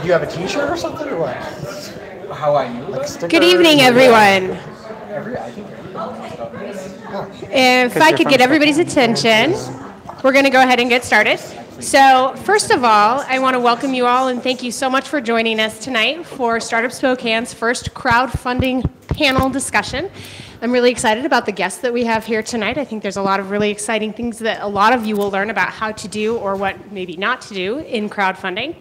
you have a T-shirt or something, or what? How I knew? Like Good evening, everyone. If I could get everybody's attention, we're going to go ahead and get started. So first of all, I want to welcome you all and thank you so much for joining us tonight for Startup Spokane's first crowdfunding panel discussion. I'm really excited about the guests that we have here tonight. I think there's a lot of really exciting things that a lot of you will learn about how to do or what maybe not to do in crowdfunding.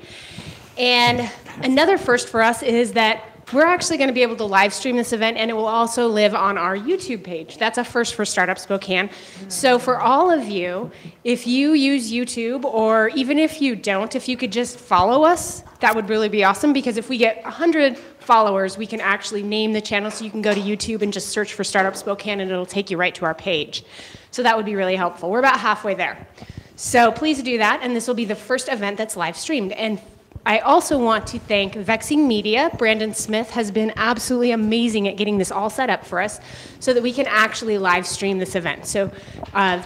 And another first for us is that we're actually going to be able to live stream this event, and it will also live on our YouTube page. That's a first for Startup Spokane. So for all of you, if you use YouTube, or even if you don't, if you could just follow us, that would really be awesome, because if we get 100 followers, we can actually name the channel, so you can go to YouTube and just search for Startup Spokane, and it'll take you right to our page. So that would be really helpful. We're about halfway there. So please do that, and this will be the first event that's live streamed. And I also want to thank Vexing Media. Brandon Smith has been absolutely amazing at getting this all set up for us so that we can actually live stream this event. So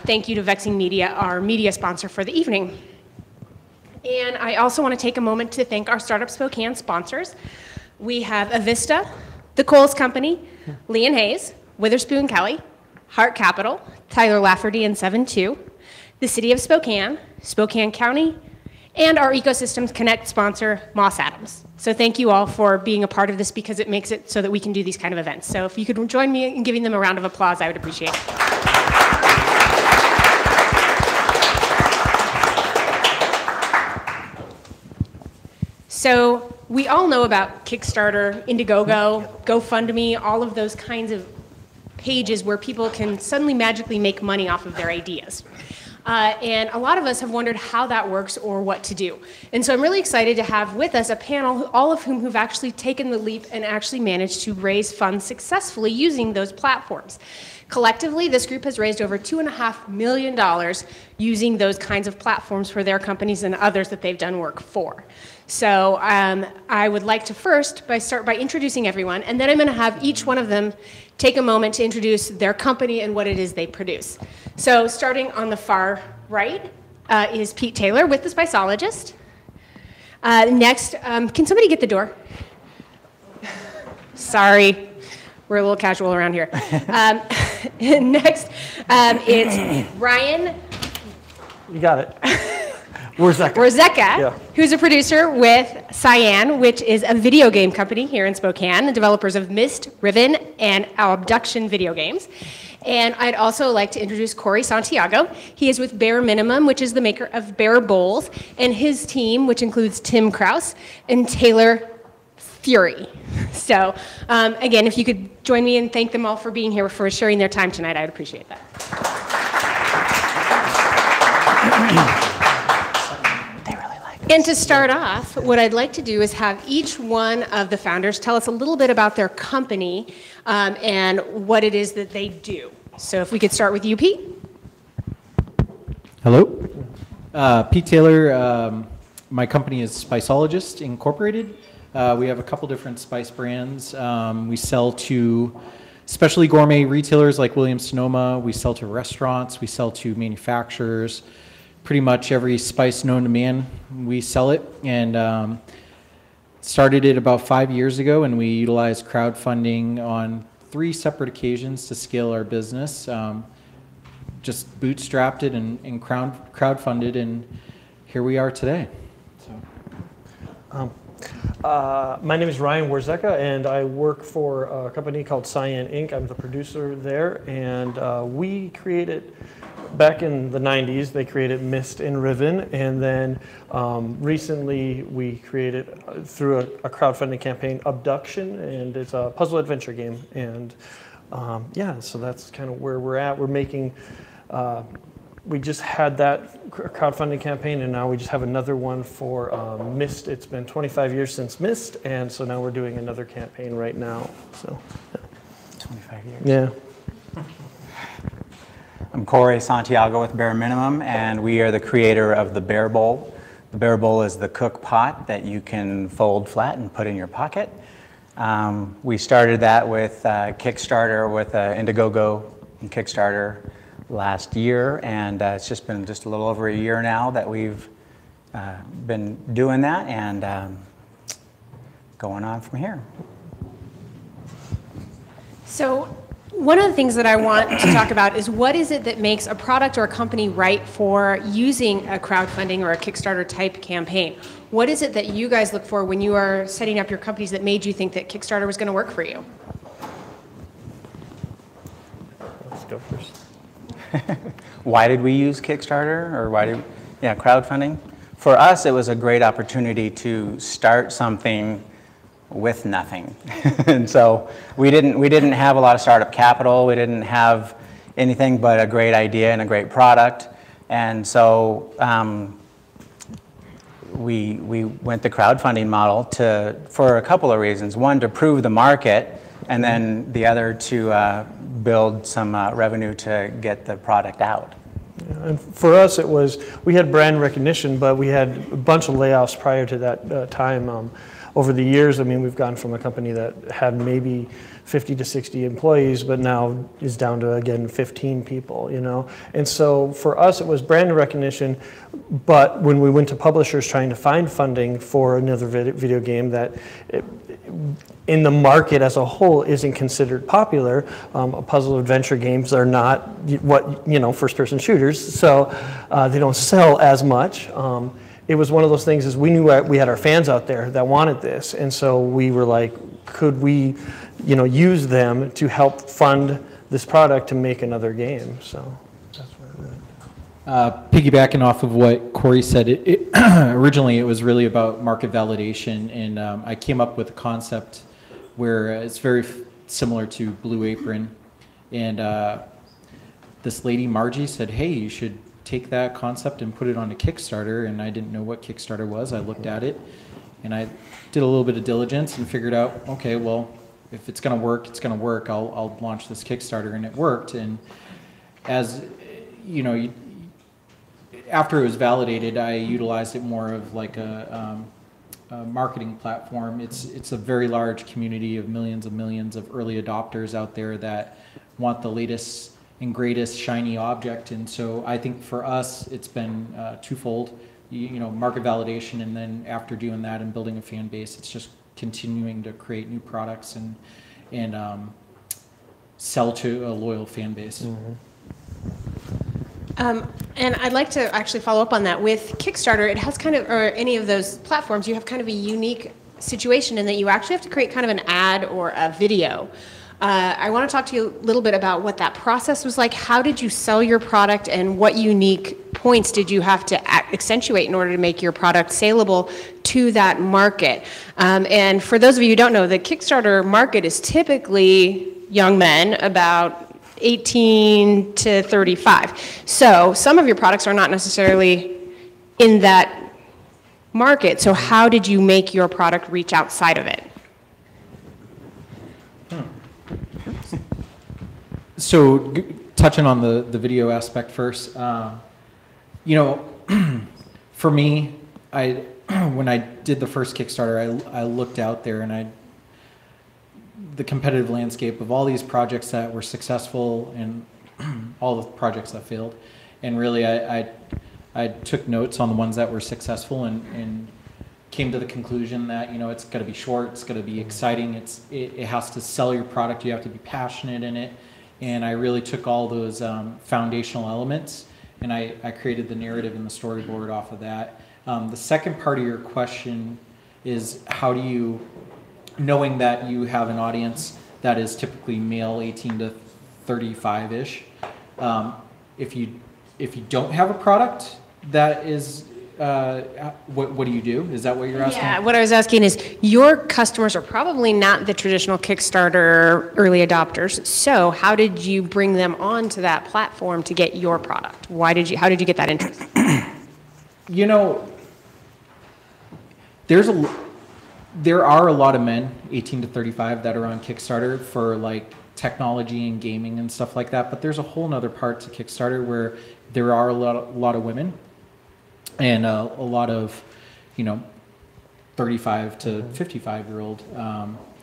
thank you to Vexing Media, our media sponsor for the evening. And I also want to take a moment to thank our Startup Spokane sponsors. We have Avista, The Kohl's Company, Lee and Hayes, Witherspoon Kelly, Hart Capital, Tyler Lafferty and 7-2, the City of Spokane, Spokane County, and our Ecosystems Connect sponsor, Moss Adams. So thank you all for being a part of this, because it makes it so that we can do these kind of events. So if you could join me in giving them a round of applause, I would appreciate it. So we all know about Kickstarter, Indiegogo, GoFundMe, all of those kinds of pages where people can suddenly magically make money off of their ideas. And a lot of us have wondered how that works or what to do. And so I'm really excited to have with us a panel, all of whom have actually taken the leap and actually managed to raise funds successfully using those platforms. Collectively, this group has raised over $2.5 million using those kinds of platforms for their companies and others that they've done work for. So I would like to first start by introducing everyone, and then I'm going to have each one of them take a moment to introduce their company and what it is they produce. So starting on the far right is Pete Taylor with the Spiceologist. Next, can somebody get the door? Sorry, we're a little casual around here. Next, it's Ryan. You got it. Warzecha, yeah. Who's a producer with Cyan, which is a video game company here in Spokane, the developers of Myst, Riven, and Abduction video games. And I'd also like to introduce Cory Santiago. He is with Bare Minimum, which is the maker of Bare Bowls, and his team, which includes Tim Krauss and Taylor Fury. So again, if you could join me and thank them all for being here, for sharing their time tonight, I would appreciate that. And to start off, what I'd like to do is have each one of the founders tell us a little bit about their company and what it is that they do. So if we could start with you, Pete. Hello. Pete Taylor. My company is Spiceologist Incorporated. We have a couple different spice brands. We sell to specialty gourmet retailers like Williams-Sonoma. We sell to restaurants. We sell to manufacturers. Pretty much every spice known to man, we sell it. And started it about 5 years ago, and we utilized crowdfunding on 3 separate occasions to scale our business. Just bootstrapped it and crowdfunded, and here we are today. So. My name is Ryan Warzecha, and I work for a company called Cyan Inc. I'm the producer there, and we created, back in the 90s, they created Myst and Riven, and then recently we created, through a crowdfunding campaign, Abduction, and it's a puzzle adventure game. And yeah, so that's kind of where we're at. We're making, we just had that crowdfunding campaign, and now we just have another one for Myst. It's been 25 years since Myst, and so now we're doing another campaign right now. So, yeah. 25 years. Yeah. I'm Cory Santiago with Bare Minimum, and we are the creator of the Bare Bowl. The Bare Bowl is the cook pot that you can fold flat and put in your pocket. We started that with Kickstarter, with Indiegogo and Kickstarter last year, and it's just been a little over a year now that we've been doing that, and going on from here. So one of the things that I want to talk about is what is it that makes a product or a company right for using a crowdfunding or a Kickstarter type campaign? What is it that you guys look for when you are setting up your companies that made you think that Kickstarter was going to work for you? Let's go first. Why did we use Kickstarter, or crowdfunding? For us, it was a great opportunity to start something with nothing. And so we didn't have a lot of startup capital. We didn't have anything but a great idea and a great product. And so we went the crowdfunding model for a couple of reasons. One, to prove the market, and then the other to build some revenue to get the product out. And for us, it was, we had brand recognition, but we had a bunch of layoffs prior to that time. Over the years, I mean, we've gone from a company that had maybe 50 to 60 employees, but now is down to, again, 15 people, you know? And so for us, it was brand recognition, but when we went to publishers trying to find funding for another video game that in the market as a whole isn't considered popular, puzzle adventure games are not what, you know, first-person shooters, so they don't sell as much. It was one of those things is we knew we had our fans out there that wanted this, and so we were like, could we, you know, use them to help fund this product to make another game? So that's what I meant. Piggybacking off of what Cory said, originally it was really about market validation, and I came up with a concept where it's very similar to Blue Apron, and this lady Margie said, hey, you should take that concept and put it on a Kickstarter, and I didn't know what Kickstarter was. I looked at it and I did a little bit of diligence and figured out, okay, well, if it's going to work, it's going to work. I'll launch this Kickstarter, and it worked. And as you know, after it was validated, I utilized it more of like a marketing platform. It's a very large community of millions of early adopters out there that want the latest and greatest shiny object. And so I think for us, it's been twofold, you know, market validation, and then after doing that and building a fan base, it's just continuing to create new products and sell to a loyal fan base. And I'd like to actually follow up on that. With Kickstarter, it has kind of, or any of those platforms, you have kind of a unique situation in that you actually have to create kind of an ad or a video. I want to talk to you a little bit about what that process was like. How did you sell your product, and what unique points did you have to accentuate in order to make your product saleable to that market? And for those of you who don't know, the Kickstarter market is typically young men, about 18 to 35. So some of your products are not necessarily in that market. So how did you make your product reach outside of it? So touching on the video aspect first, you know, for me, when I did the first Kickstarter, I looked out there and the competitive landscape of all these projects that were successful and all the projects that failed, and really I took notes on the ones that were successful and came to the conclusion that, you know, it's got to be short, it's got to be exciting, it has to sell your product, you have to be passionate in it. And I really took all those foundational elements, and I created the narrative and the storyboard off of that. The second part of your question is, how do you, knowing that you have an audience that is typically male 18 to 35-ish, if you don't have a product that is, what do you do? Is that what you're asking? Yeah, what I was asking is, your customers are probably not the traditional Kickstarter early adopters. So how did you bring them onto that platform to get your product? How did you get that interest? You know, there are a lot of men 18 to 35 that are on Kickstarter for like technology and gaming and stuff like that. But there's a whole nother part to Kickstarter where there are a lot of women. And a lot of, you know, 35 to 55-year-old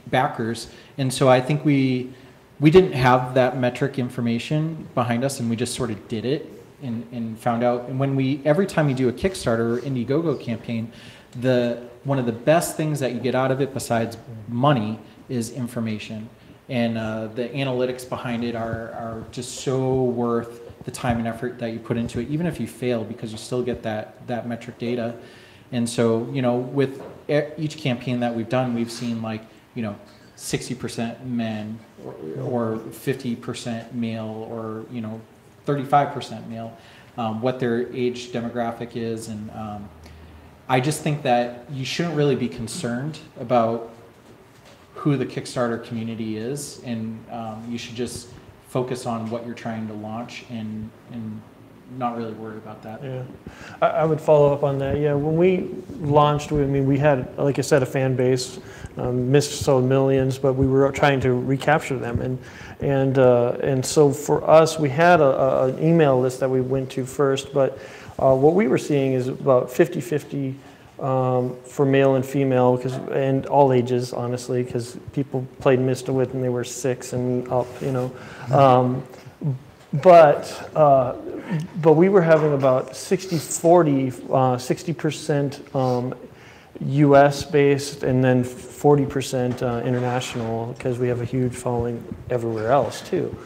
backers. And so I think we didn't have that metric information behind us, and we just sort of did it and found out. And every time we do a Kickstarter or Indiegogo campaign, one of the best things that you get out of it besides money is information. And the analytics behind it are just so worth the time and effort that you put into it, even if you fail, because you still get that metric data. And so, you know, with each campaign that we've done, we've seen like, you know, 60% men or 50% male or, you know, 35% male, what their age demographic is. And I just think that you shouldn't really be concerned about who the Kickstarter community is, and you should just focus on what you're trying to launch and not really worry about that. Yeah, I would follow up on that. Yeah, when we launched, we had, like I said, a fan base, sold millions, but we were trying to recapture them, and so for us, we had an email list that we went to first, but what we were seeing is about 50-50 for male and female, and all ages, honestly, because people played Mist with when they were 6 and up, you know. But we were having about 60-40, 60% U.S. based, and then 40% international, because we have a huge following everywhere else too.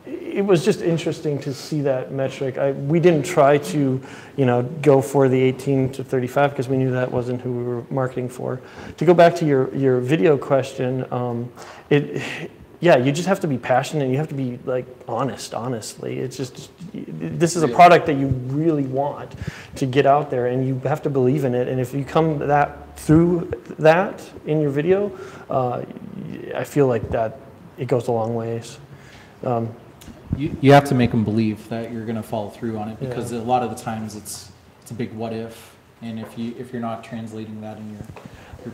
It was just interesting to see that metric. We didn't try to, you know, go for the 18 to 35 because we knew that wasn't who we were marketing for. To go back to your video question, yeah, you just have to be passionate, and you have to be like honestly. It's just, this is a product that you really want to get out there, and you have to believe in it. And if you come through that in your video, I feel like that it goes a long ways. You have to make them believe that you're going to follow through on it, because a lot of the times it's a big what if, and if you're not translating that in your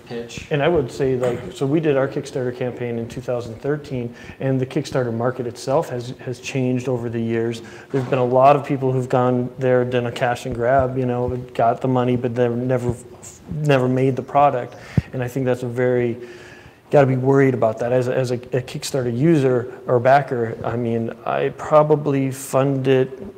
pitch. And I would say, like, so we did our Kickstarter campaign in 2013, and the Kickstarter market itself has changed over the years. There's been a lot of people who've gone there, done a cash and grab, you know, got the money, but they've never made the product. And I think that's got to be worried about that. As a Kickstarter user or backer, I mean, I probably funded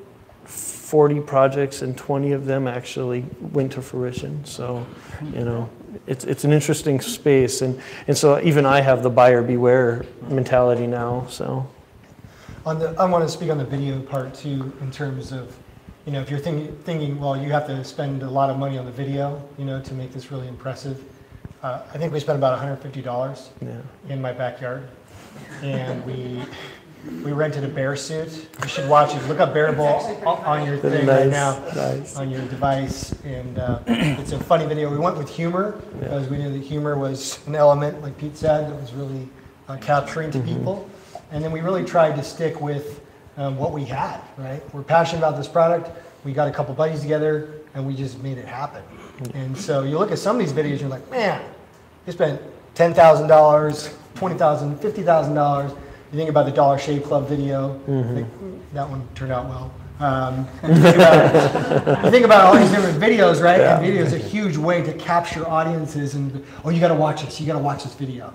40 projects, and 20 of them actually went to fruition. So, you know, it's an interesting space, and so even I have the buyer beware mentality now. So, I want to speak on the video part too, in terms of, you know, if you're thinking, well, you have to spend a lot of money on the video, you know, to make this really impressive. I think we spent about $150 in my backyard, and we rented a bear suit. You should watch it. Look up Bearable on your thing right now, on your device, and it's a funny video. We went with humor because we knew that humor was an element, like Pete said, that was really capturing to people. And then we really tried to stick with what we had. Right? We're passionate about this product. We got a couple buddies together, and we just made it happen. And so you look at some of these videos, you're like, man, you spent $10,000, $20,000, $50,000. You think about the Dollar Shave Club video, that one turned out well. You think about all these different videos, right? Yeah. And video is a huge way to capture audiences, and oh, you got to watch this. You got to watch this video.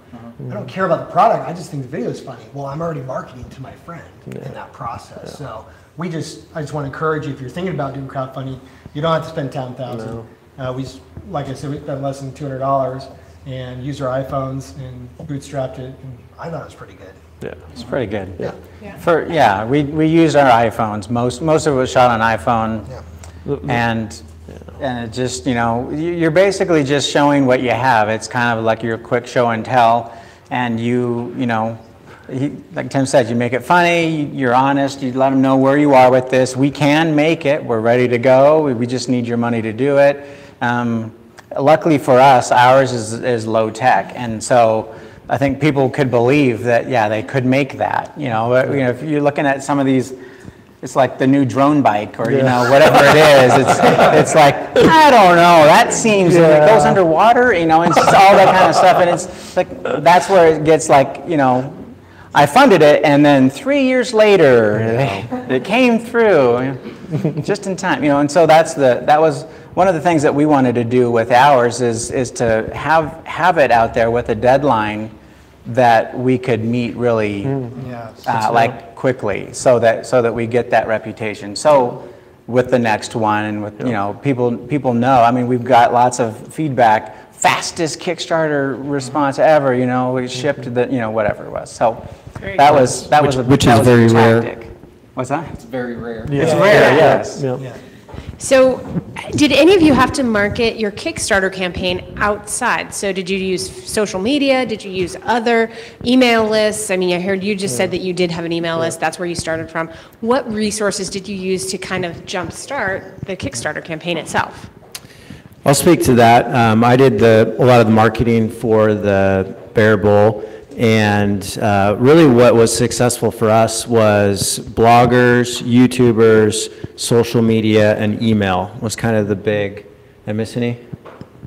I don't care about the product. I just think the video is funny. Well, I'm already marketing to my friend in that process. So I just want to encourage you, if you're thinking about doing crowdfunding, you don't have to spend $10,000. Like I said, we spent less than $200 and used our iPhones and bootstrapped it, and I thought it was pretty good. Yeah, it's pretty good. Yeah, we used our iPhones. Most of it was shot on iPhone, and it just, you know, you're basically just showing what you have. It's kind of like your quick show and tell, and you know, like Tim said, you make it funny. You're honest. You let them know where you are with this. We can make it. We're ready to go. We just need your money to do it. Luckily for us, ours is low tech, and so I think people could believe that, yeah, they could make that. You know, if you're looking at some of these, it's like the new drone bike, or you know, whatever it is. It's like, I don't know. That seems it goes underwater. You know, and it's just all that kind of stuff. And it's like, that's where it gets like, you know, I funded it, and then 3 years later, it came through just in time. You know, and so that was one of the things that we wanted to do with ours is to have it out there with a deadline that we could meet really like quickly, so that we get that reputation. So with the next one, and with people know. I mean, we've got lots of feedback. Fastest Kickstarter response ever. We shipped whatever it was. So that was very rare. What's that? It's very rare. Yeah. It's rare, yes. Yeah. So, did any of you have to market your Kickstarter campaign outside? So, did you use social media? Did you use other email lists? I mean, I heard you just said that you did have an email list. That's where you started from. What resources did you use to kind of jumpstart the Kickstarter campaign itself? I'll speak to that. I did a lot of the marketing for the Bear Bowl. And really what was successful for us was bloggers, YouTubers, social media, and email was kind of the big. Did I miss any?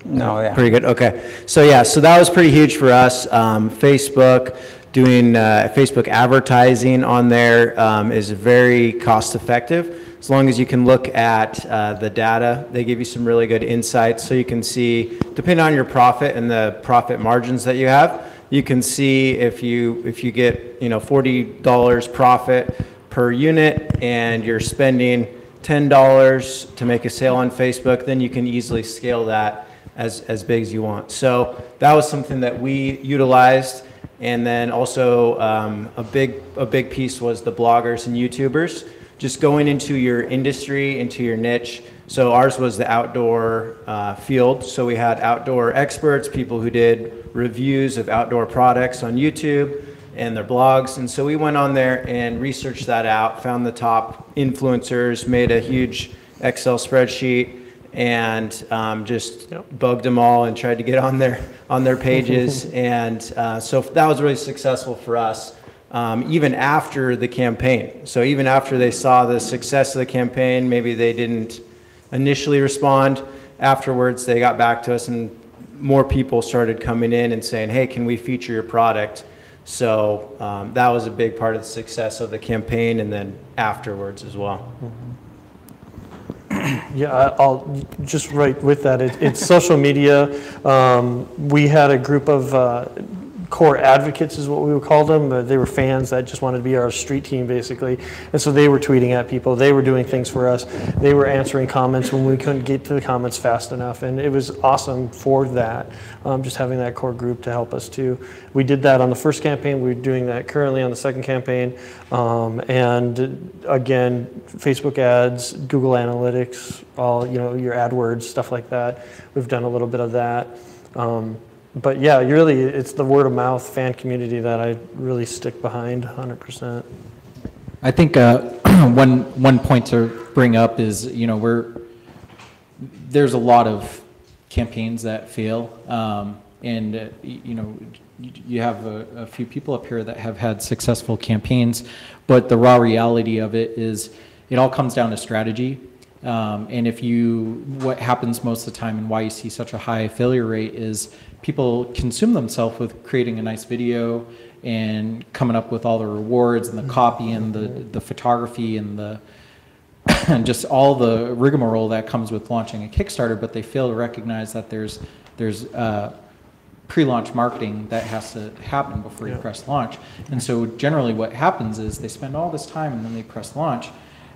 No, yeah. Pretty good, okay. So that was pretty huge for us. Facebook, doing Facebook advertising on there is very cost effective. As long as you can look at the data, they give you some really good insights. So you can see, depending on your profit and the profit margins that you have, you can see if you get $40 profit per unit and you're spending $10 to make a sale on Facebook, then you can easily scale that as big as you want. So that was something that we utilized. And then also a big piece was the bloggers and YouTubers, just going into your industry, into your niche. So ours was the outdoor field. So we had outdoor experts, people who did reviews of outdoor products on YouTube and their blogs. And so we went on there and researched that out, found the top influencers, made a huge Excel spreadsheet, and just bugged them all and tried to get on their pages. And so that was really successful for us, even after the campaign. So even after they saw the success of the campaign, maybe they didn't initially respond. Afterwards, they got back to us, and more people started coming in and saying, hey, can we feature your product? So that was a big part of the success of the campaign, and then afterwards as well. Yeah, I'll just right with that. It's social media. We had a group of core advocates is what we would call them. They were fans that just wanted to be our street team, basically. And so they were tweeting at people. They were doing things for us. They were answering comments when we couldn't get to the comments fast enough. And it was awesome for that, just having that core group to help us too. We did that on the first campaign. We're doing that currently on the second campaign. And again, Facebook ads, Google Analytics, all, your AdWords, stuff like that. We've done a little bit of that. But yeah, really, it's the word of mouth fan community that I really stick behind 100%. I think one point to bring up is, there's a lot of campaigns that fail, and you have a few people up here that have had successful campaigns, but the raw reality of it is it all comes down to strategy. And what happens most of the time and why you see such a high failure rate is people consume themselves with creating a nice video and coming up with all the rewards and the copy and the photography and and just all the rigmarole that comes with launching a Kickstarter, but they fail to recognize that there's pre-launch marketing that has to happen before you press launch. And so generally what happens is they spend all this time and then they press launch,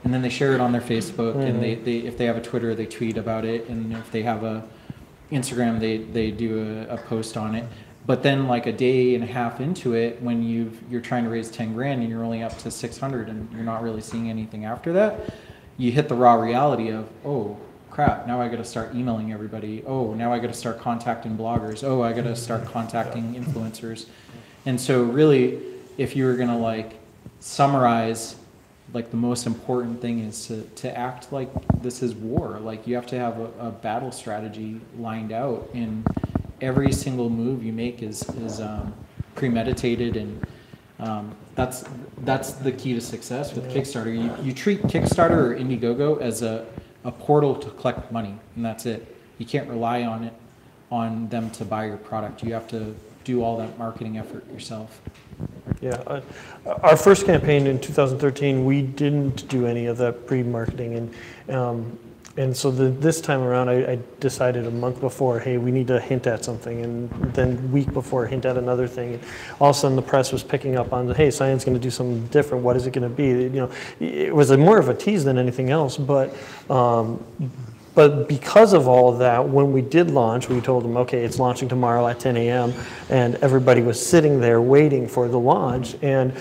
and then they share it on their Facebook, and they if they have a Twitter, they tweet about it, and if they have a Instagram, they do a post on it. But then like a day and a half into it, when you're trying to raise 10 grand and you're only up to 600 and you're not really seeing anything after that, you hit the raw reality of, oh crap, now I got to start emailing everybody. Oh, now I got to start contacting bloggers. Oh, I got to start contacting influencers. And so really, if you were going to summarize, the most important thing is to act like this is war. You have to have a battle strategy lined out, and every single move you make is premeditated, and that's the key to success with Kickstarter. You treat Kickstarter or Indiegogo as a portal to collect money, and that's it. You can't rely on them to buy your product. You have to do all that marketing effort yourself. Yeah, our first campaign in 2013, we didn't do any of that pre-marketing, and And so this time around, I decided a month before, hey, we need to hint at something, and then a week before, hint at another thing. And all of a sudden, the press was picking up on, hey, Cyan's going to do something different. What is it going to be? You know, it was more of a tease than anything else. But because of all of that, when we did launch, we told them, okay, it's launching tomorrow at 10 a.m. And everybody was sitting there waiting for the launch. And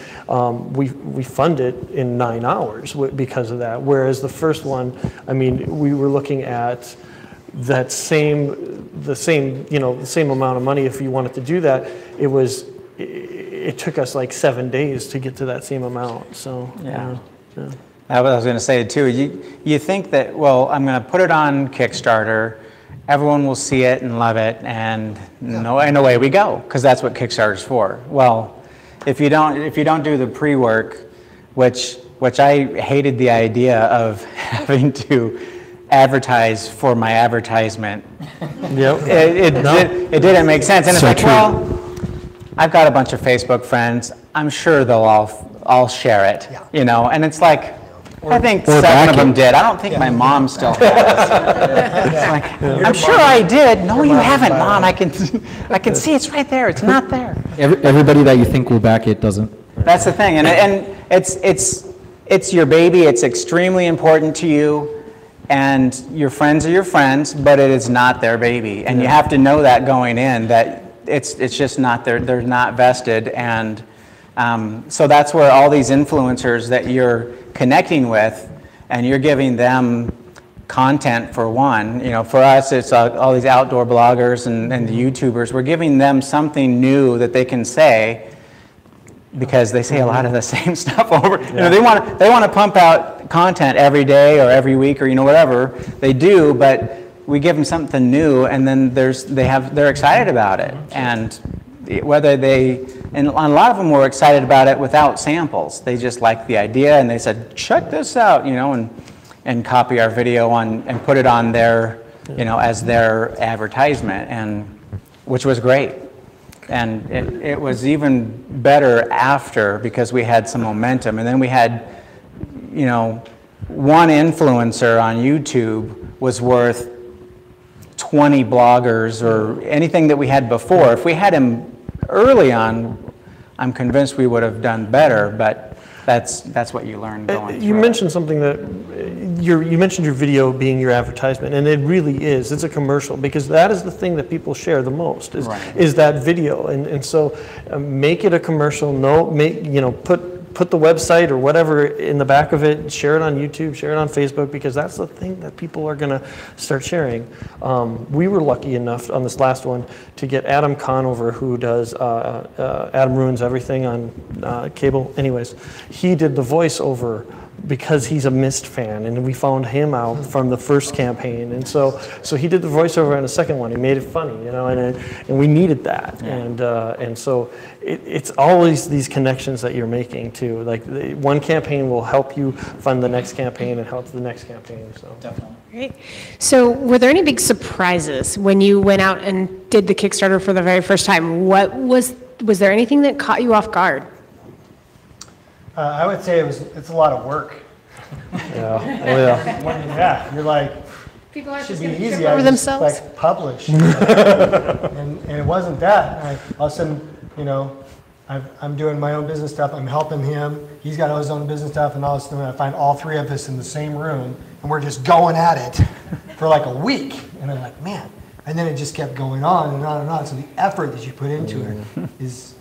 we funded in 9 hours because of that. Whereas the first one, I mean, we were looking at the same amount of money if you wanted to do that. It took us like 7 days to get to that same amount. So yeah. I was going to say too, you think that, well, I'm going to put it on Kickstarter, everyone will see it and love it, and away we go, because that's what Kickstarter's for. Well, if you don't do the pre-work, which I hated the idea of having to advertise for my advertisement. Yep. It didn't make sense, and it's like, well, I've got a bunch of Facebook friends, I'm sure they'll all share it, you know, and it's like, I think 7 of them did. I don't think my mom still has. It's like, I'm sure I did. No, you haven't, Mom. I can see it's right there. It's not there. Everybody that you think will back it doesn't. That's the thing, and it's your baby. It's extremely important to you, and your friends are your friends, but it is not their baby, and you have to know that going in, that it's just not they're not vested, and so that's where all these influencers that you're connecting with, and you're giving them content for one. You know, for us, it's all these outdoor bloggers and the YouTubers. We're giving them something new that they can say, because they say a lot of the same stuff over. You know, they want to pump out content every day or every week, or whatever they do, but we give them something new, and then they're excited about it. And and a lot of them were excited about it without samples. They just liked the idea, and they said, check this out, and copy our video and put it on their, as their advertisement, and which was great. And it was even better after, because we had some momentum, and then we had, one influencer on YouTube was worth 20 bloggers or anything that we had before. If we had him early on, I'm convinced we would have done better, but that's what you learn going through. You mentioned something that, you mentioned your video being your advertisement, and it really is. It's a commercial, because that is the thing that people share the most, is that video. And so make it a commercial, put the website or whatever in the back of it, share it on YouTube, share it on Facebook, because that's the thing that people are going to start sharing. We were lucky enough on this last one to get Adam Conover, who does Adam Ruins Everything on cable. Anyways, he did the voiceover because he's a Mist fan, and we found him out from the first campaign, and so he did the voiceover on the second one. He made it funny, and we needed that, and so it's always these connections that you're making too. Like one campaign will help you fund the next campaign and help the next campaign. So Definitely. Great. So were there any big surprises when you went out and did the Kickstarter for the very first time? Was there anything that caught you off guard? I would say it's a lot of work. Yeah. You're like, People are it should just be going to easy. trip over themselves. Like publish, and it wasn't that. All of a sudden, I'm doing my own business stuff. I'm helping him. He's got his own business stuff, and all of a sudden I find all three of us in the same room, and we're just going at it for like a week. And I'm like, man. And then it just kept going on and on and on. So the effort that you put into it is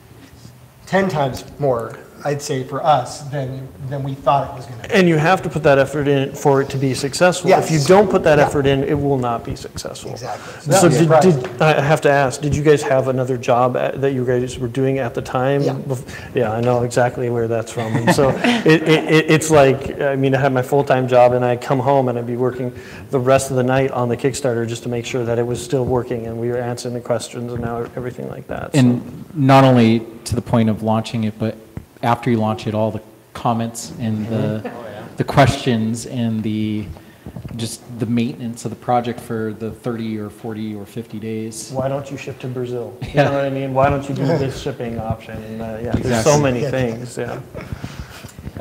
10 times more, I'd say, for us than we thought it was going to be. And you have to put that effort in for it to be successful. Yes. If you don't put that effort in, it will not be successful. Exactly. So I have to ask, did you guys have another job that you guys were doing at the time? Yeah, I know exactly where that's from. And so it's like, I had my full-time job, and I'd come home and I'd be working the rest of the night on the Kickstarter just to make sure that it was still working and we were answering the questions and now everything like that. And not only to the point of launching it, but after you launch it, all the comments and the questions and just the maintenance of the project for the 30 or 40 or 50 days. Why don't you ship to Brazil? You know what I mean? Why don't you do this shipping option? And there's so many things. Yeah.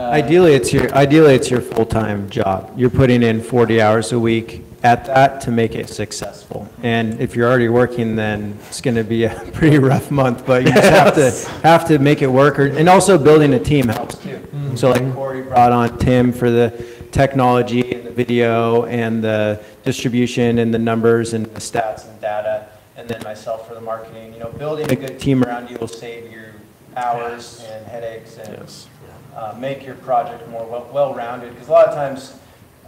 Ideally, it's your full-time job. You're putting in 40 hours a week at that to make it successful. And if you're already working, then it's going to be a pretty rough month, but you just have to make it work. And also building a team helps too. So like Cory brought on Tim for the technology and the video and the distribution and the numbers and the stats and data, and then myself for the marketing. You know, building a good team around you will save you hours and headaches and make your project more well-rounded. Because a lot of times,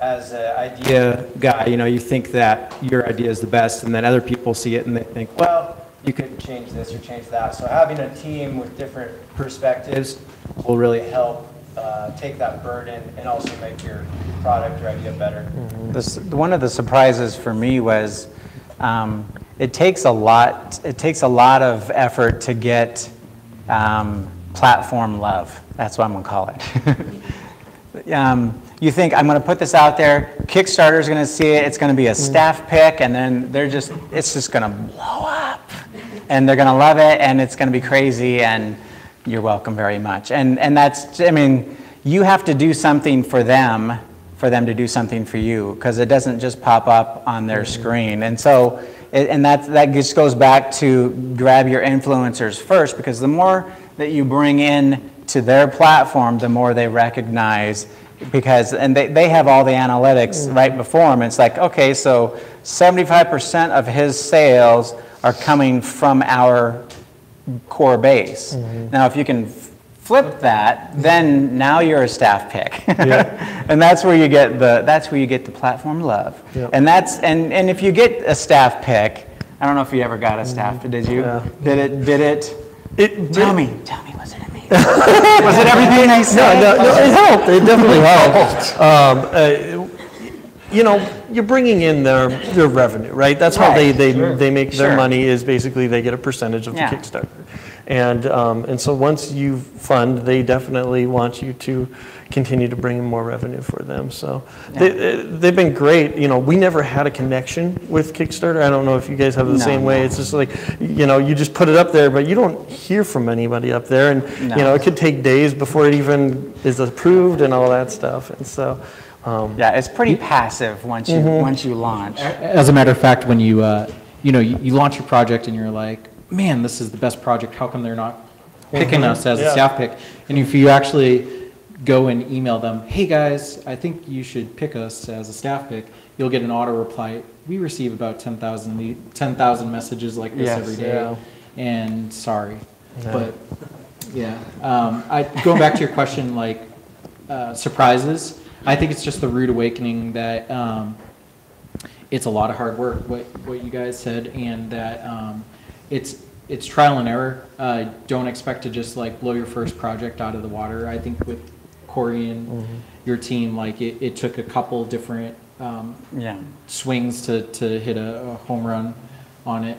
as an idea guy, you know, you think that your idea is the best, and then other people see it and they think, well, you could change this or change that. So having a team with different perspectives will really help take that burden and also make your product or idea better. One of the surprises for me was it takes a lot of effort to get platform love. That's what I'm going to call it. You think, I'm going to put this out there, Kickstarter's going to see it, it's going to be a staff pick, and then it's just going to blow up. And they're going to love it, and it's going to be crazy, and you're welcome very much. And that's, I mean, you have to do something for them to do something for you, because it doesn't just pop up on their screen. And so, that just goes back to grab your influencers first, because the more that you bring in to their platform, the more they recognize, and they have all the analytics right before them. It's like, okay, so 75% of his sales are coming from our core base. Now, if you can flip that, then now you're a staff pick. And that's where you get the platform love. And if you get a staff pick, I don't know if you ever got a staff, did you? Did it? Tell me, was it amazing? Was it everything I said? No, it helped. It definitely helped. You know, you're bringing in their revenue, right? That's how they make their money, is basically they get a percentage of the Kickstarter. And so once you fund, they definitely want you to continue to bring in more revenue for them. So they've been great. You know, we never had a connection with Kickstarter. I don't know if you guys have the same way. It's just like, you know, you just put it up there, but you don't hear from anybody up there. And, you know, it could take days before it even is approved and all that stuff. And so... it's pretty passive once you launch. As a matter of fact, when you launch your project and you're like, man, this is the best project, how come they're not picking us as a staff pick? And if you actually go and email them, hey guys, I think you should pick us as a staff pick, you'll get an auto reply. We receive about 10,000 messages like this every day, and sorry. But going back to your question, like surprises, I think it's just the rude awakening that it's a lot of hard work, what you guys said, and that it's trial and error. Don't expect to just like blow your first project out of the water. I think with Cory and your team, like it took a couple different swings to hit a home run on it.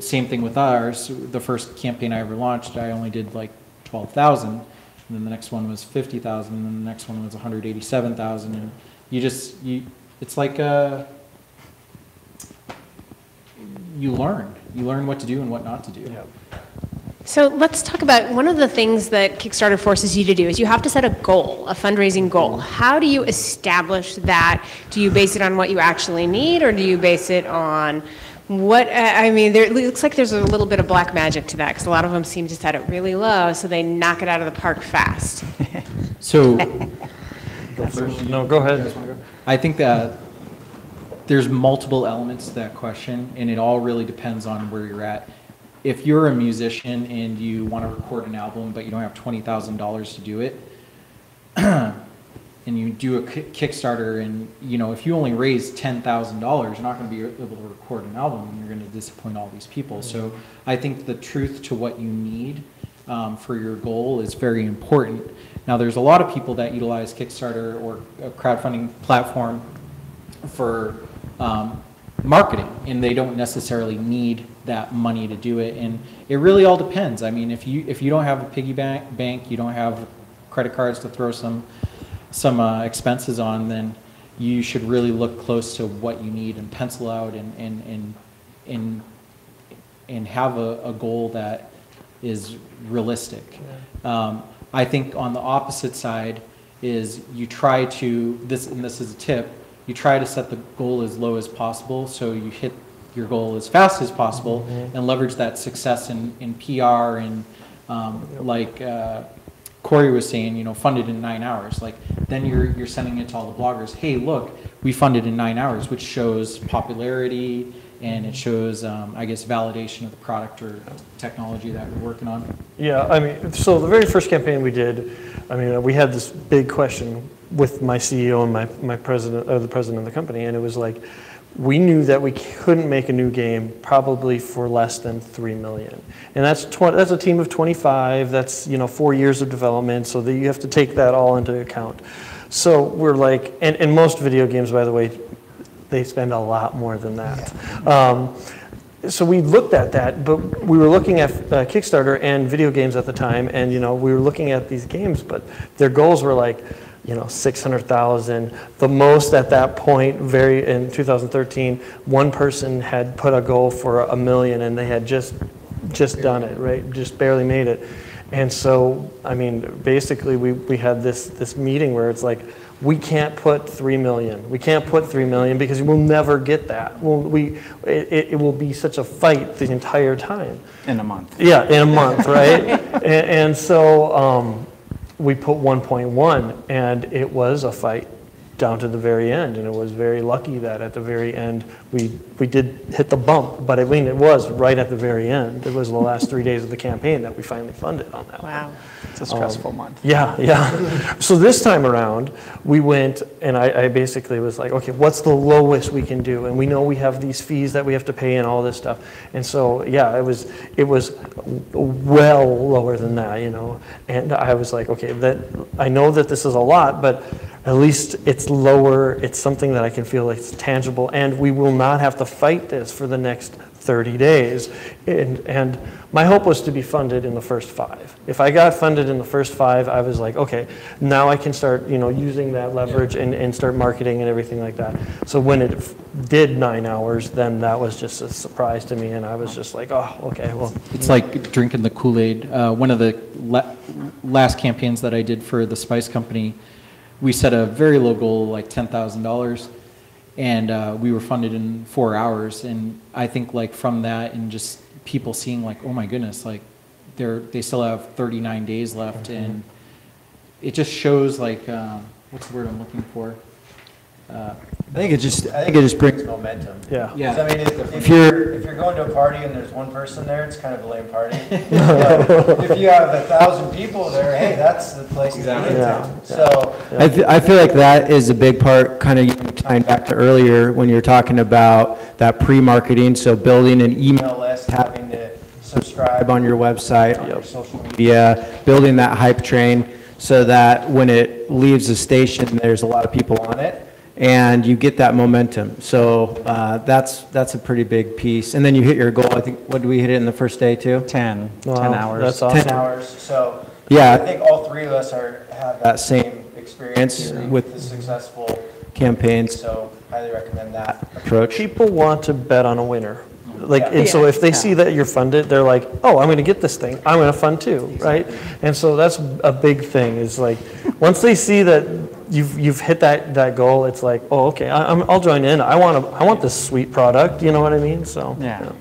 Same thing with ours. The first campaign I ever launched, I only did like 12,000, and then the next one was 50,000, and then the next one was 187,000, and it's like you learn what to do and what not to do. So let's talk about one of the things that Kickstarter forces you to do is you have to set a goal, a fundraising goal. How do you establish that? Do you base it on what you actually need, or do you base it on what, it looks like there's a little bit of black magic to that, because a lot of them seem to set it really low, so they knock it out of the park fast. So, no, go ahead. I think that there's multiple elements to that question, and it all really depends on where you're at. If you're a musician and you want to record an album, but you don't have $20,000 to do it, and you do a Kickstarter, and if you only raise $10,000, you're not going to be able to record an album, and you're going to disappoint all these people. So I think the truth to what you need for your goal is very important. Now, there's a lot of people that utilize Kickstarter or a crowdfunding platform for marketing, and they don't necessarily need that money to do it. And it really all depends. I mean, if you don't have a piggy bank, you don't have credit cards to throw some expenses on, then you should really look close to what you need and pencil out and have a goal that is realistic. I think on the opposite side is you try to, and this is a tip, you try to set the goal as low as possible so you hit your goal as fast as possible and leverage that success in PR and like Cory was saying, you know, funded in 9 hours. Like then you're sending it to all the bloggers. Hey, look, we funded in 9 hours, which shows popularity and it shows, I guess, validation of the product or technology that we're working on. Yeah, I mean, so the very first campaign we did, I mean, we had this big question with my CEO and my president, the president of the company, and it was like, we knew that we couldn't make a new game probably for less than 3 million. And that's a team of 25, that's, you know, 4 years of development, so that you have to take that all into account. So we're like, and most video games, by the way, they spend a lot more than that. So we looked at that, but we were looking at Kickstarter and video games at the time, and, you know, we were looking at these games, but their goals were like, you know, 600,000. The most at that point, in 2013, one person had put a goal for 1 million, and they had just done it, right? Just barely made it. And so, I mean, basically, we had this meeting where it's like, we can't put 3 million. We can't put 3 million because we'll never get that. It will be such a fight the entire time. In a month. Yeah, in a month, right? and so we put 1.1, and it was a fight down to the very end, and it was very lucky that at the very end we did hit the bump, but I mean it was right at the very end. It was the last 3 days of the campaign that we finally funded on that. Wow. It's a stressful month. Yeah. So this time around, we went, and I basically was like, okay, what's the lowest we can do? And we know we have these fees that we have to pay and all this stuff. And so, yeah, it was well lower than that, you know. And I was like, okay, I know that this is a lot, but at least it's lower. It's something that I can feel like it's tangible, and we will not have to fight this for the next 30 days. And my hope was to be funded in the first 5. If I got funded in the first 5, I was like, okay, now I can start, you know, using that leverage and start marketing and everything like that. So when it did 9 hours, then that was just a surprise to me, and I was just like, oh, okay, well. It's like drinking the Kool-Aid. One of the last campaigns that I did for the Spice Company, we set a very low goal, like $10,000. And we were funded in 4 hours, and I think like from that and just people seeing like, oh my goodness, like they still have 39 days left, and it just shows like what's the word I'm looking for? I think it just brings momentum. Yeah. Yeah. So, I mean, if you're going to a party and there's one person there, it's kind of a lame party. If you have 1,000 people there, hey, that's the place to be. Yeah. So I feel like that is a big part, kind of tying back to earlier when you're talking about that pre-marketing, so building an email list, having to subscribe on your website, on your social media, building that hype train so that when it leaves the station, there's a lot of people on it, and you get that momentum. So that's a pretty big piece. And then you hit your goal. I think, what did we hit it in the first day too? 10 Wow, hours. that's awesome. 10 hours. So Yeah. I think all three of us have That same experience with the successful campaigns. So highly recommend that. Approach. People want to bet on a winner. Like, Yeah. and so if they see that you're funded, they're like, oh, I'm going to get this thing. I'm going to fund too, right? And so that's a big thing. Is like, once they see that you've hit that goal, it's like, oh, okay, I'll join in. I want this sweet product. You know what I mean? So Yeah.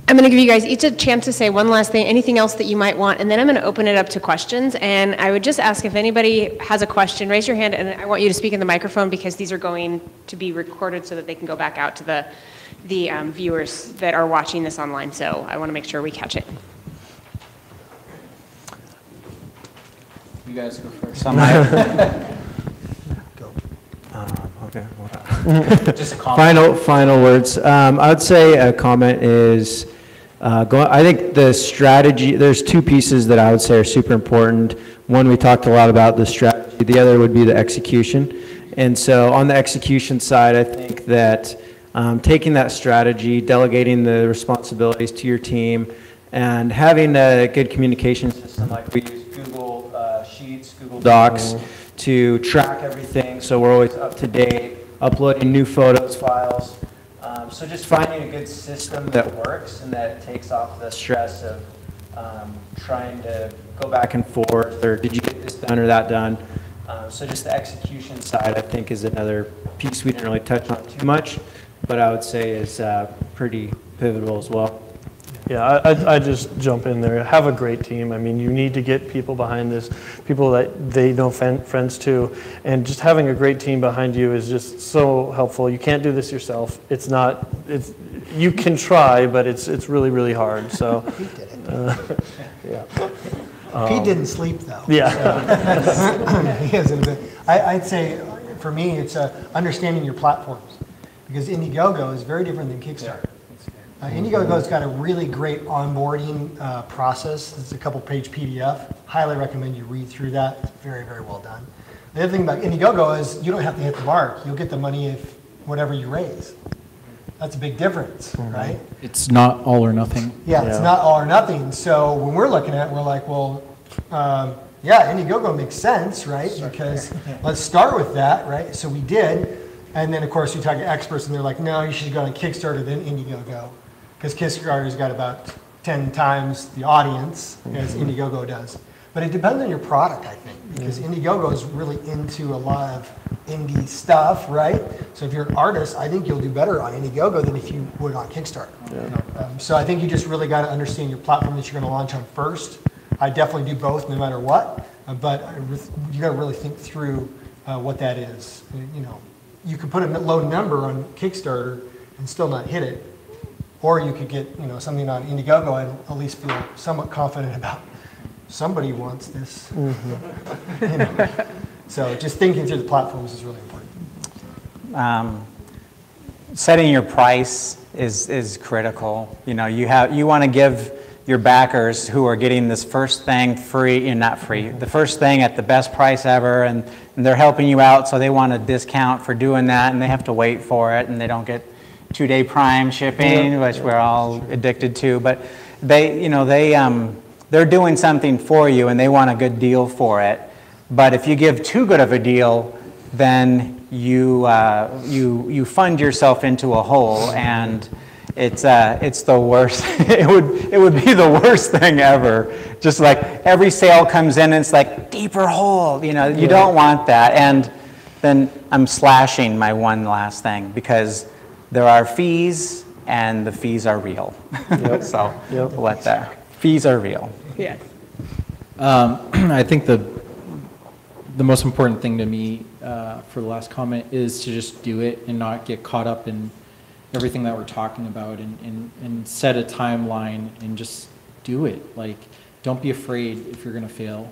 I'm going to give you guys each a chance to say one last thing, anything else that you might want, and then I'm going to open it up to questions. And I would just ask if anybody has a question, raise your hand, and I want you to speak in the microphone because these are going to be recorded so that they can go back out to the viewers that are watching this online. So I want to make sure we catch it. You guys go first. Okay. Just a comment. Final words. I would say a comment is, I think the strategy, there's two pieces that I would say are super important. One, we talked a lot about the strategy. The other would be the execution. And so on the execution side, I think that taking that strategy, delegating the responsibilities to your team, and having a good communication system like we use Google Sheets, Google Docs to track everything so we're always up to date, uploading new photos, files. So just finding a good system that works and that takes off the stress of trying to go back and forth, or did you get this done or that done? So just the execution side, I think, is another piece we didn't really touch on too much, but I would say is pretty pivotal as well. Yeah, I just jump in there. Have a great team. I mean, you need to get people behind this, people that they know friends too, and just having a great team behind you is just so helpful. You can't do this yourself. You can try, but it's really, really hard. So, Pete did it. yeah. Pete didn't sleep though. Yeah. He hasn't been. I'd say for me, it's understanding your platforms, because Indiegogo is very different than Kickstarter. Indiegogo's got a really great onboarding process. It's a couple-page PDF. Highly recommend you read through that. It's very, very well done. The other thing about Indiegogo is you don't have to hit the mark. You'll get the money if whatever you raise. That's a big difference, right? It's not all or nothing. Yeah, it's not all or nothing. So when we're looking at it, we're like, well, yeah, Indiegogo makes sense, right? Because let's start with that, right? So we did. And then, of course, you talk to experts, and they're like, no, you should go on Kickstarter, then Indiegogo. Because Kickstarter's got about 10 times the audience as Indiegogo does. But it depends on your product, I think, because Indiegogo is really into a lot of indie stuff, right? So if you're an artist, I think you'll do better on Indiegogo than if you would on Kickstarter. Yeah. So I think you just really got to understand your platform that you're going to launch on first. I definitely do both no matter what, but you got to really think through what that is. You know, you could put a low number on Kickstarter and still not hit it. Or you could get, something on Indiegogo and at least feel somewhat confident about somebody wants this. So just thinking through the platforms is really important. Setting your price is critical. You want to give your backers who are getting this first thing free, and not free, the first thing at the best price ever, and they're helping you out, so they want a discount for doing that, and they have to wait for it, and they don't get 2-day Prime shipping, which we're all addicted to. But they're doing something for you, and they want a good deal for it. But if you give too good of a deal, then you fund yourself into a hole, and it's the worst. It would be the worst thing ever. Just like every sale comes in, and it's like deeper hole. You don't want that. And then I'm slashing my one last thing, because there are fees, and the fees are real. So let that. Fees are real. Yeah. I think the most important thing to me for the last comment is to just do it and not get caught up in everything that we're talking about, and set a timeline and just do it. Like, don't be afraid if you're going to fail.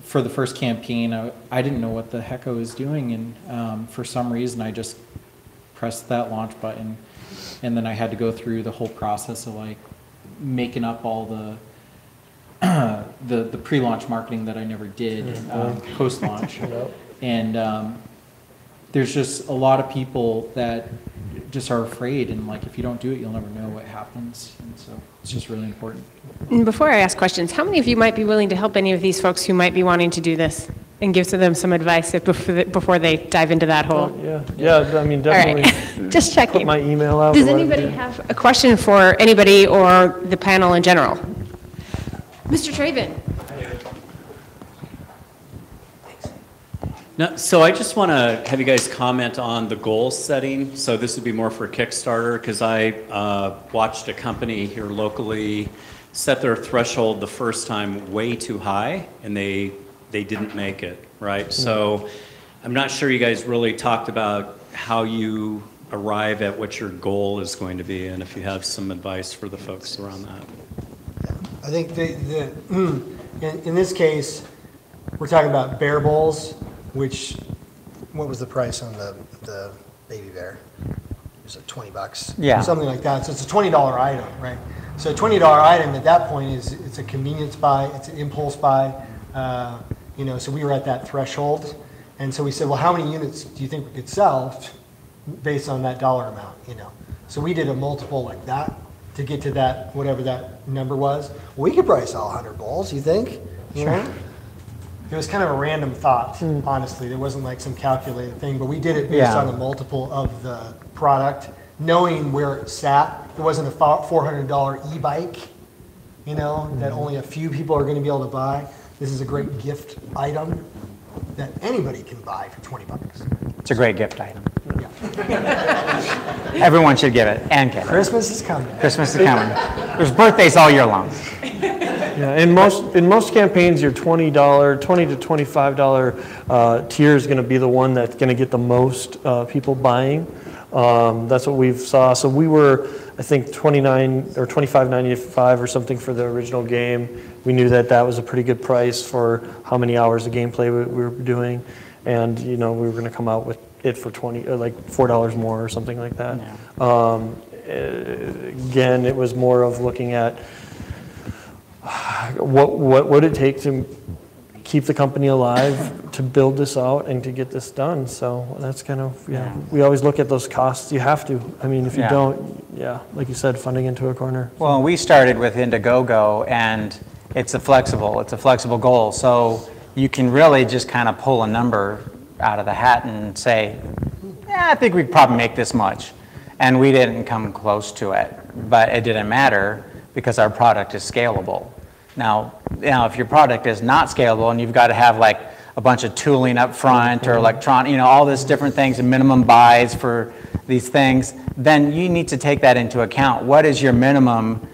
For the first campaign, I didn't know what the heck I was doing, and for some reason I just pressed that launch button, and then I had to go through the whole process of like making up all the pre-launch marketing that I never did post-launch. And there's just a lot of people that just are afraid, and like if you don't do it, you'll never know what happens, and so it's just really important. And before I ask questions, how many of you might be willing to help any of these folks who might be wanting to do this and give to them some advice before they dive into that hole? Yeah. I mean, definitely. All right. Just checking. Put my email out. Does anybody have a question for anybody or the panel in general? Mr. Traven. No, so I just want to have you guys comment on the goal setting. So this would be more for Kickstarter, because I watched a company here locally set their threshold the first time way too high, and they didn't make it, right? So I'm not sure you guys really talked about how you arrive at what your goal is going to be, and if you have some advice for the folks around that. I think in this case, we're talking about bear bowls. What was the price on the baby bear? It was $20. Yeah. Something like that. So it's a $20 item, right? So a $20 item at that point it's a convenience buy, it's an impulse buy. So we were at that threshold. And so we said, well, how many units do you think we could sell based on that dollar amount, So we did a multiple like that to get to that, whatever that number was. Well, we could probably sell 100 bowls, you think? It was kind of a random thought, honestly. There wasn't like some calculated thing, but we did it based on a multiple of the product, knowing where it sat. It wasn't a $400 e-bike, you know, that only a few people are going to be able to buy. This is a great gift item that anybody can buy for 20 bucks. It's a great gift item. Yeah. Everyone should give it, and get it. Christmas is coming. Christmas is coming. There's birthdays all year long. Yeah, in most campaigns, your $20 to $25 tier is going to be the one that's going to get the most people buying. That's what we've saw. So we were, I think, $29 or $25.95 or something for the original game. We knew that that was a pretty good price for how many hours of gameplay we were doing, and you know, we were going to come out with it for like $4 more or something like that. Yeah. Again, it was more of looking at what would it take to keep the company alive, to build this out and to get this done. So that's kind of, we always look at those costs. You have to. I mean, if you don't, like you said, funding into a corner. Well, we started with Indiegogo, and it's a flexible goal. So you can really just kind of pull a number out of the hat and say, I think we could probably make this much. And we didn't come close to it, but it didn't matter because our product is scalable. Now, if your product is not scalable and you've got to have like a bunch of tooling up front or electronic, all this different things and minimum buys for these things, then you need to take that into account. What is your minimum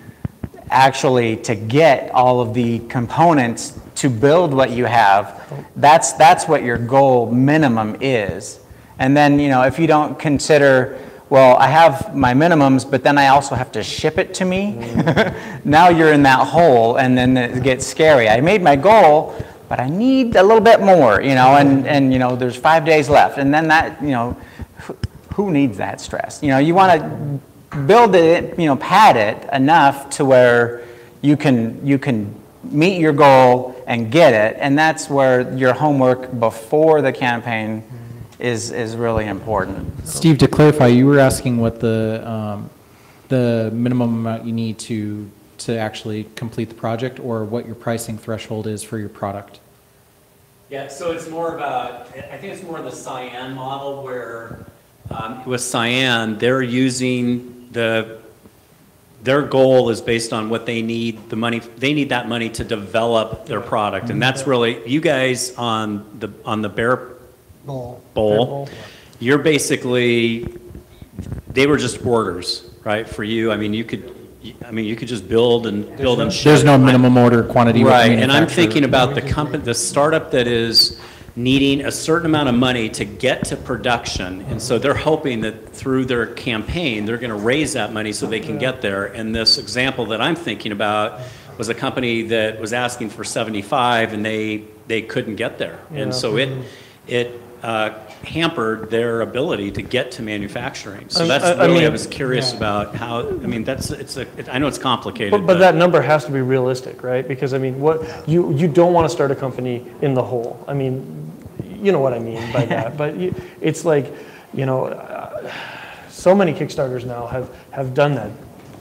actually to get all of the components to build what you have? That's what your goal minimum is. And then, if you don't consider, well, I have my minimums, but then I also have to ship it to me. Now you're in that hole, and then it gets scary. I made my goal, but I need a little bit more, and there's 5 days left. And then that, who needs that stress? You want to build it, pad it enough to where you can meet your goal and get it. And that's where your homework before the campaign is really important. Steve, to clarify, you were asking what the minimum amount you need to actually complete the project, or what your pricing threshold is for your product. Yeah, so it's more about, I think it's more the Cyan model where with Cyan, they're using their goal is based on what they need, the money, they need that money to develop their product. And that's really, you guys on the Bear Bowl, you're basically, they were just orders, right, for you. I mean, you could just build and ship. There's no minimum order quantity. Right, and I'm thinking about the startup that is needing a certain amount of money to get to production, and so they're hoping that through their campaign, they're gonna raise that money so they can get there. And this example that I'm thinking about was a company that was asking for 75 and they couldn't get there. And so it hampered their ability to get to manufacturing. So that's I was curious about how, I know it's complicated. But that number has to be realistic, right? Because what you don't want to start a company in the hole. I mean, you know what I mean by that. But it's like, so many Kickstarters now have done that.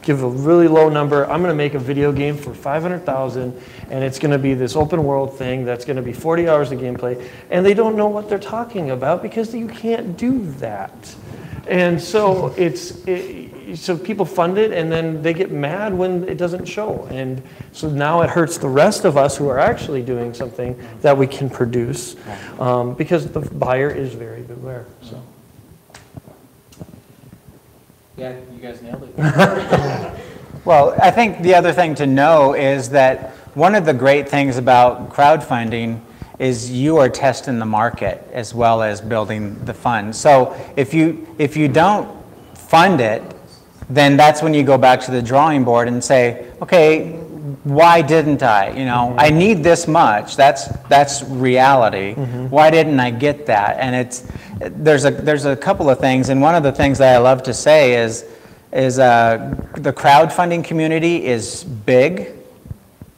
Give a really low number. I'm going to make a video game for $500,000, and it's going to be this open world thing that's going to be 40 hours of gameplay, and they don't know what they're talking about because you can't do that. And so so people fund it, and then they get mad when it doesn't show, and so now it hurts the rest of us who are actually doing something that we can produce, because the buyer is very beware. So. Yeah, you guys nailed it. Well, I think the other thing to know is that one of the great things about crowdfunding is you are testing the market as well as building the fund. So if you don't fund it, then that's when you go back to the drawing board and say, okay, why didn't I? I need this much. That's reality. Why didn't I get that? And there's a couple of things, and one of the things that I love to say is the crowdfunding community is big,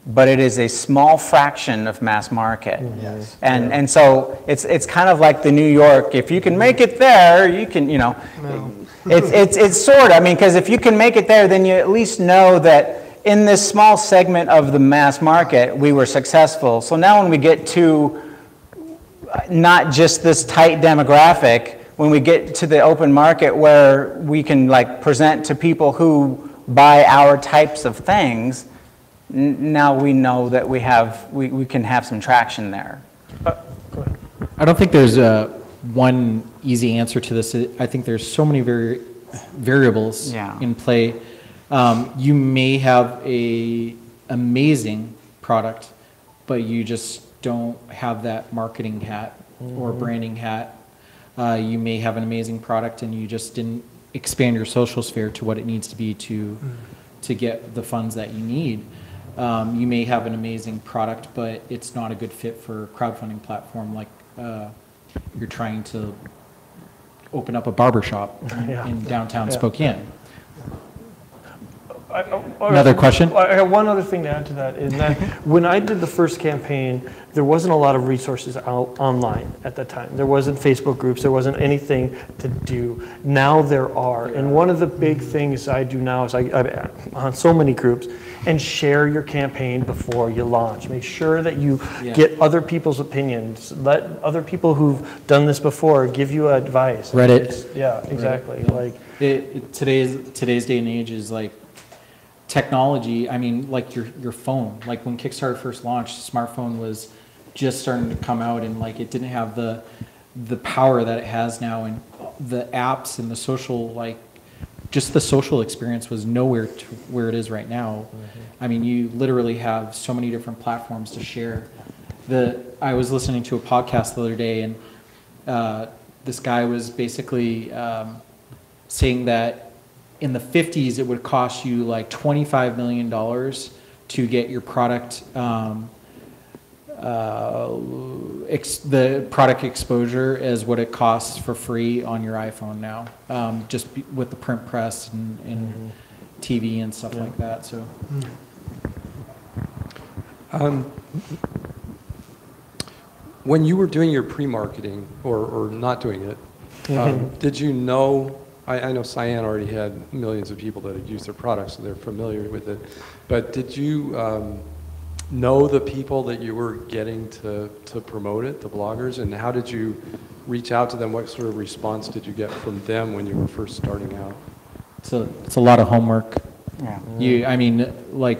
but it is a small fraction of mass market. Yes. And so it's kind of like the New York. If you can make it there, you can. No. It's sort of. Because if you can make it there, then you at least know that in this small segment of the mass market, we were successful. So now when we get to not just this tight demographic, when we get to the open market where we can present to people who buy our types of things, now we know that we can have some traction there. Go ahead. I don't think there's one easy answer to this. I think there's so many variables in play. You may have a amazing product, but you just don't have that marketing hat or branding hat. You may have an amazing product and you just didn't expand your social sphere to what it needs to be to get the funds that you need. You may have an amazing product, but it's not a good fit for a crowdfunding platform, like you're trying to open up a barbershop in downtown Spokane. Another question? I have one other thing to add to that, is that when I did the first campaign, there wasn't a lot of resources out online at that time. There wasn't Facebook groups, there wasn't anything to do. Now there are, and one of the big things I do now is I'm on so many groups, and share your campaign before you launch. Make sure that you get other people's opinions. Let other people who've done this before give you advice. Reddit. Yeah, exactly. Reddit. Like today's day and age is like, technology, I mean, like your phone. Like when Kickstarter first launched, the smartphone was just starting to come out, and like it didn't have the power that it has now, and the apps and the social, like just the social experience was nowhere to where it is right now. I mean, you literally have so many different platforms to share. I was listening to a podcast the other day, and this guy was basically saying that in the 50s, it would cost you like $25 million to get your product, the product exposure as what it costs for free on your iPhone now, just with the print press and TV and stuff like that. So, when you were doing your pre-marketing or not doing it, did you know? I know Cyan already had millions of people that had used their products, so they're familiar with it. But did you know the people that you were getting to promote it, the bloggers, and how did you reach out to them? What sort of response did you get from them when you were first starting out? So it's a lot of homework. Yeah. I mean, like,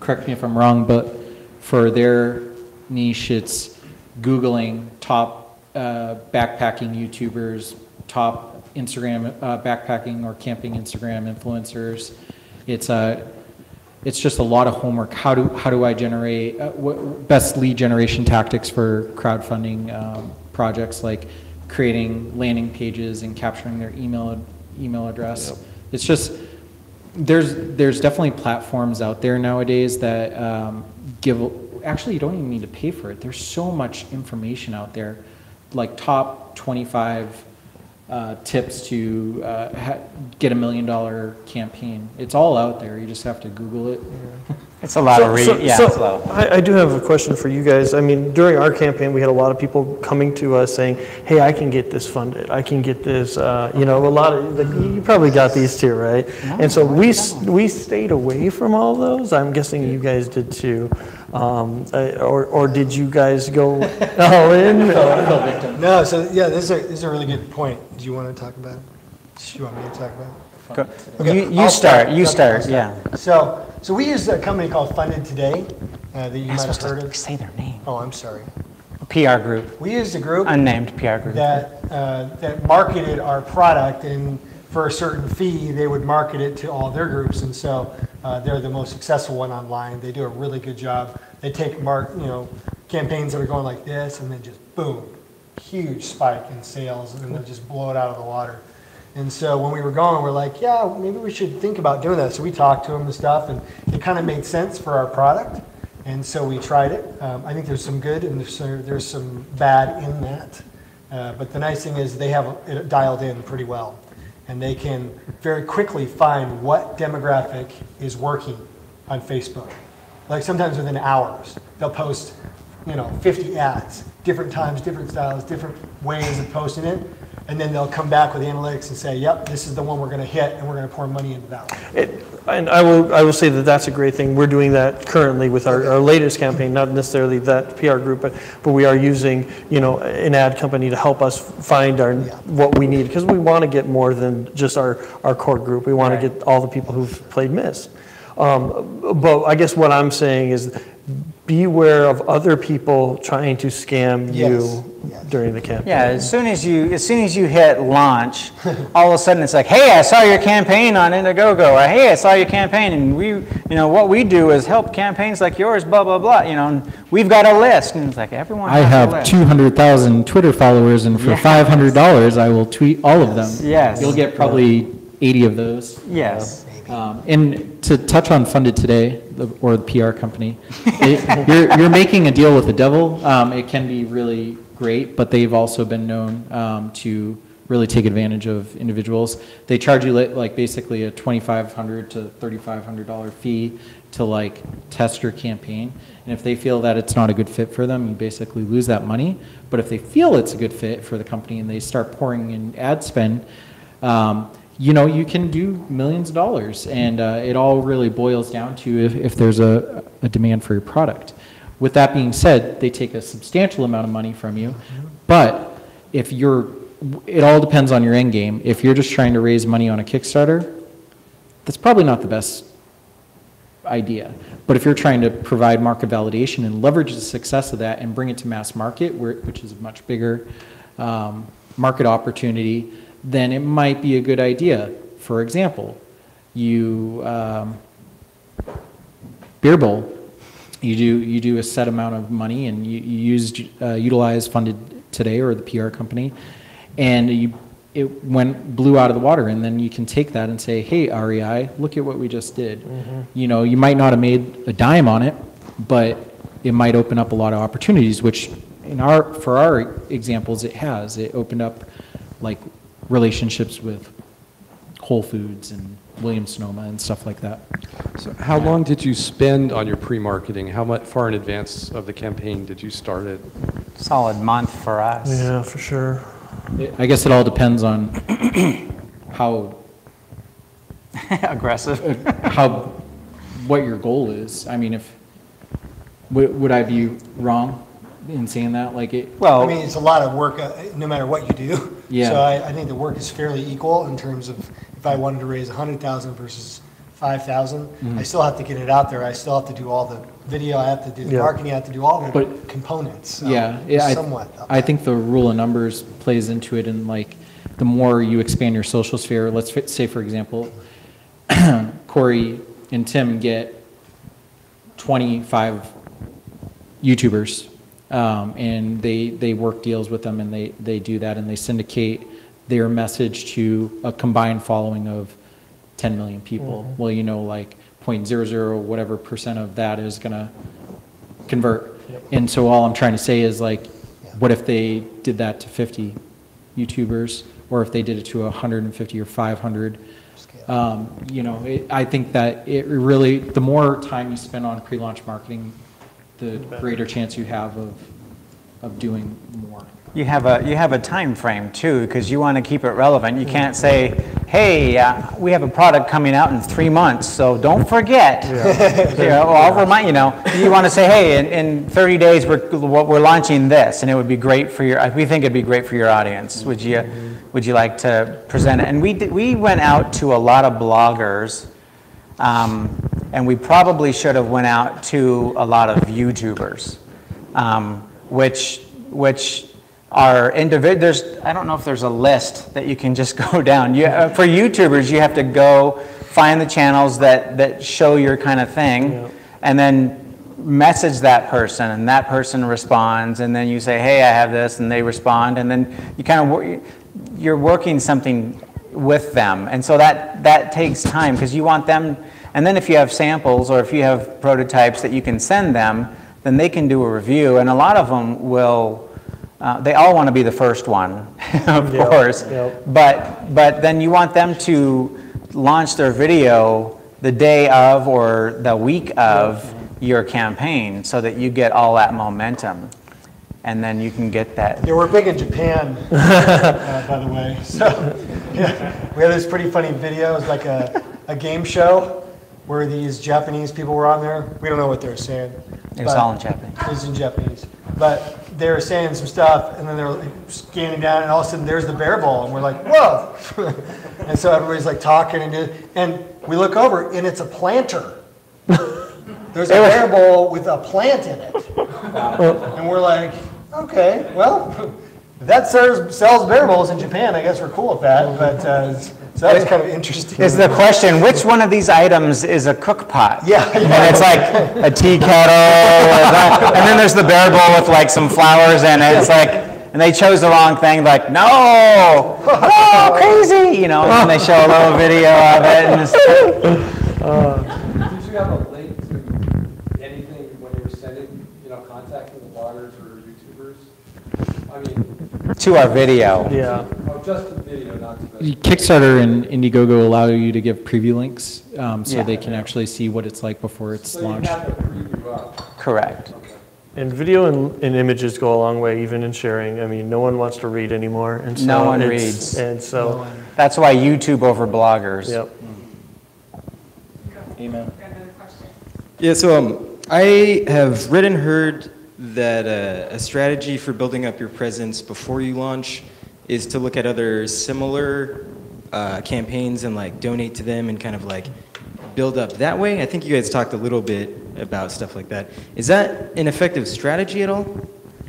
correct me if I'm wrong, but for their niche, it's Googling top backpacking YouTubers, top Instagram backpacking or camping Instagram influencers. It's just a lot of homework. How do I generate best lead generation tactics for crowdfunding projects, like creating landing pages and capturing their email address. Yep. It's just there's definitely platforms out there nowadays that actually you don't even need to pay for it. There's so much information out there, like top 25 tips to get $1 million campaign. It's all out there. You just have to Google it. It's a lot of I do have a question for you guys. I mean, during our campaign, we had a lot of people coming to us saying, "Hey, I can get this funded. I can get this." You know, a lot of you probably got these too, right? No, and so we stayed away from all those. I'm guessing you guys did too. Or did you guys go all in? No. So yeah, this is a really good point. Do you want to talk about it? Do you want me to talk about it? Okay. You start. Yeah. So we use a company called Funded Today that you might have heard of. Say their name. Oh, I'm sorry. A PR group. We used a group. Unnamed PR group. That marketed our product, and for a certain fee, they would market it to all their groups, and so they're the most successful one online. They do a really good job. They take campaigns that are going like this, and then just boom, huge spike in sales, and then they'll just blow it out of the water. And so when we were going, we're like, yeah, maybe we should think about doing that. So we talked to them and stuff, and it kind of made sense for our product. And so we tried it. I think there's some good and there's some bad in that. But the nice thing is they have it dialed in pretty well. And they can very quickly find what demographic is working on Facebook. Like sometimes within hours, they'll post 50 ads, different times, different styles, different ways of posting it. And then they'll come back with analytics and say, yep, this is the one we're going to hit, and we're going to pour money into that one. And I will say that that's a great thing. We're doing that currently with our latest campaign, not necessarily that PR group, but we are using an ad company to help us find what we need, because we want to get more than just our core group. We want to get all the people who've played Myst. But I guess what I'm saying is beware of other people trying to scam you during the campaign. Yeah, as soon as you hit launch, all of a sudden it's like, hey, I saw your campaign on Indiegogo, or hey, I saw your campaign, and what we do is help campaigns like yours, blah blah blah. And we've got a list, and it's like everyone. I have 200,000 Twitter followers, and for $500, I will tweet all of them. Yes. You'll get probably 80 of those. Yes. And to touch on Funded Today, or the PR company, you're making a deal with the devil. It can be really great, but they've also been known to really take advantage of individuals. They charge you like basically a $2,500 to $3,500 fee to like test your campaign. And if they feel that it's not a good fit for them, you basically lose that money. But if they feel it's a good fit for the company and they start pouring in ad spend, you can do millions of dollars, and it all really boils down to if there's a demand for your product. With that being said, they take a substantial amount of money from you, but it all depends on your end game. If you're just trying to raise money on a Kickstarter, that's probably not the best idea. But if you're trying to provide market validation and leverage the success of that and bring it to mass market, which is a much bigger market opportunity, then it might be a good idea. For example, Beer Bowl, you do a set amount of money, and you utilize Funded Today or the PR company, and it blew out of the water, and then you can take that and say, hey, REI, look at what we just did. You might not have made a dime on it, but it might open up a lot of opportunities, which for our examples, it opened up like relationships with Whole Foods and Williams-Sonoma and stuff like that. So how long did you spend on your pre-marketing? How much far in advance of the campaign did you start it? Solid month for us. Yeah, for sure. I guess it all depends on how aggressive, what your goal is. I mean, would I be wrong in saying that? Well, I mean, it's a lot of work, no matter what you do. Yeah. So I think the work is fairly equal in terms of if I wanted to raise 100,000 versus 5,000, I still have to get it out there. I still have to do all the video. I have to do the marketing. I have to do all the components. So I think the rule of numbers plays into it, and the more you expand your social sphere. Let's say, for example, Cory and Tim get 25 YouTubers. And they work deals with them, and they do that, and they syndicate their message to a combined following of 10 million people. Well, 0.00 whatever % of that is going to convert. And so all I'm trying to say is what if they did that to 50 YouTubers, or if they did it to 150 or 500? I think that it really, the more time you spend on pre-launch marketing, the greater chance you have of doing more. You have a time frame too, because you want to keep it relevant. You can't say, hey, we have a product coming out in 3 months, so don't forget. I'll remind you want to say, hey, in 30 days we're launching this, and it would be great for we think it'd be great for your audience. Would you like to present it? And we went out to a lot of bloggers. And we probably should have went out to a lot of YouTubers, which are individuals. I don't know if there's a list that you can just go down. For YouTubers, you have to go find the channels that show your kind of thing, and then message that person, and that person responds, and then you say, hey, I have this, and they respond, and then you're working something with them, and so that takes time because you want them. And then if you have samples or if you have prototypes that you can send them, then they can do a review. And a lot of them will, they all want to be the first one, of course. But then you want them to launch their video the day of or the week of your campaign so that you get all that momentum. And then you can get that. Yeah, we're big in Japan, by the way. So we have this pretty funny video. It's like a game show where these Japanese people were on there. We don't know what they were saying. It was all in Japanese. It was in Japanese. But they were saying some stuff, and then they were scanning down, and all of a sudden there's the bear bowl, and we're like, whoa! And so everybody's talking, and we look over, and it's a planter. there's a bear bowl with a plant in it. And we're like, okay, well, if that sells bear bowls in Japan, I guess we're cool with that. But so that was kind of interesting. Is the question, which one of these items is a cook pot? Yeah. And it's like a tea kettle, and then there's the bear bowl with like some flowers in it. It's like, and they chose the wrong thing, like, no, oh, crazy, and then they show a little video of it. And Did you have a link to anything when you were sending, contacting the bloggers or YouTubers? I mean, to our video. Yeah. oh, just the video, not the Kickstarter and Indiegogo allow you to give preview links, so Yeah. they can actually see what it's like before it's So you launched. have the preview up. Correct. And video and images go a long way, even in sharing. I mean, no one wants to read anymore, and so No one it's- reads. And so, That's why YouTube over bloggers. yep. Amen. Yeah, so I have read and heard that a strategy for building up your presence before you launch is to look at other similar campaigns and like donate to them and kind of like build up that way. I think you guys talked a little bit about stuff like that. Is that an effective strategy at all?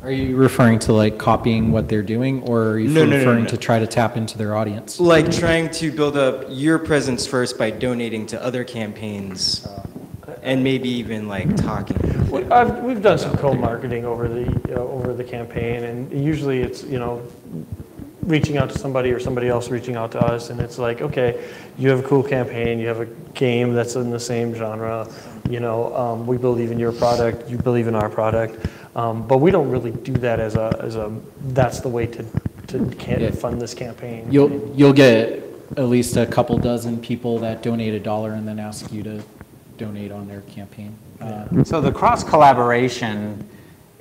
Are you referring to like copying what they're doing, or are you No, no, no, referring no. to try to tap into their audience? Like trying to build up your presence first by donating to other campaigns and maybe even like talking. We've done some co-marketing over the campaign, and usually it's reaching out to somebody or somebody else reaching out to us, and it's like, okay, you have a cool campaign, you have a game that's in the same genre, we believe in your product, you believe in our product, but we don't really do that as a that's the way to fund this campaign. You'll get at least a couple dozen people that donate $1 and then ask you to donate on their campaign. So the cross collaboration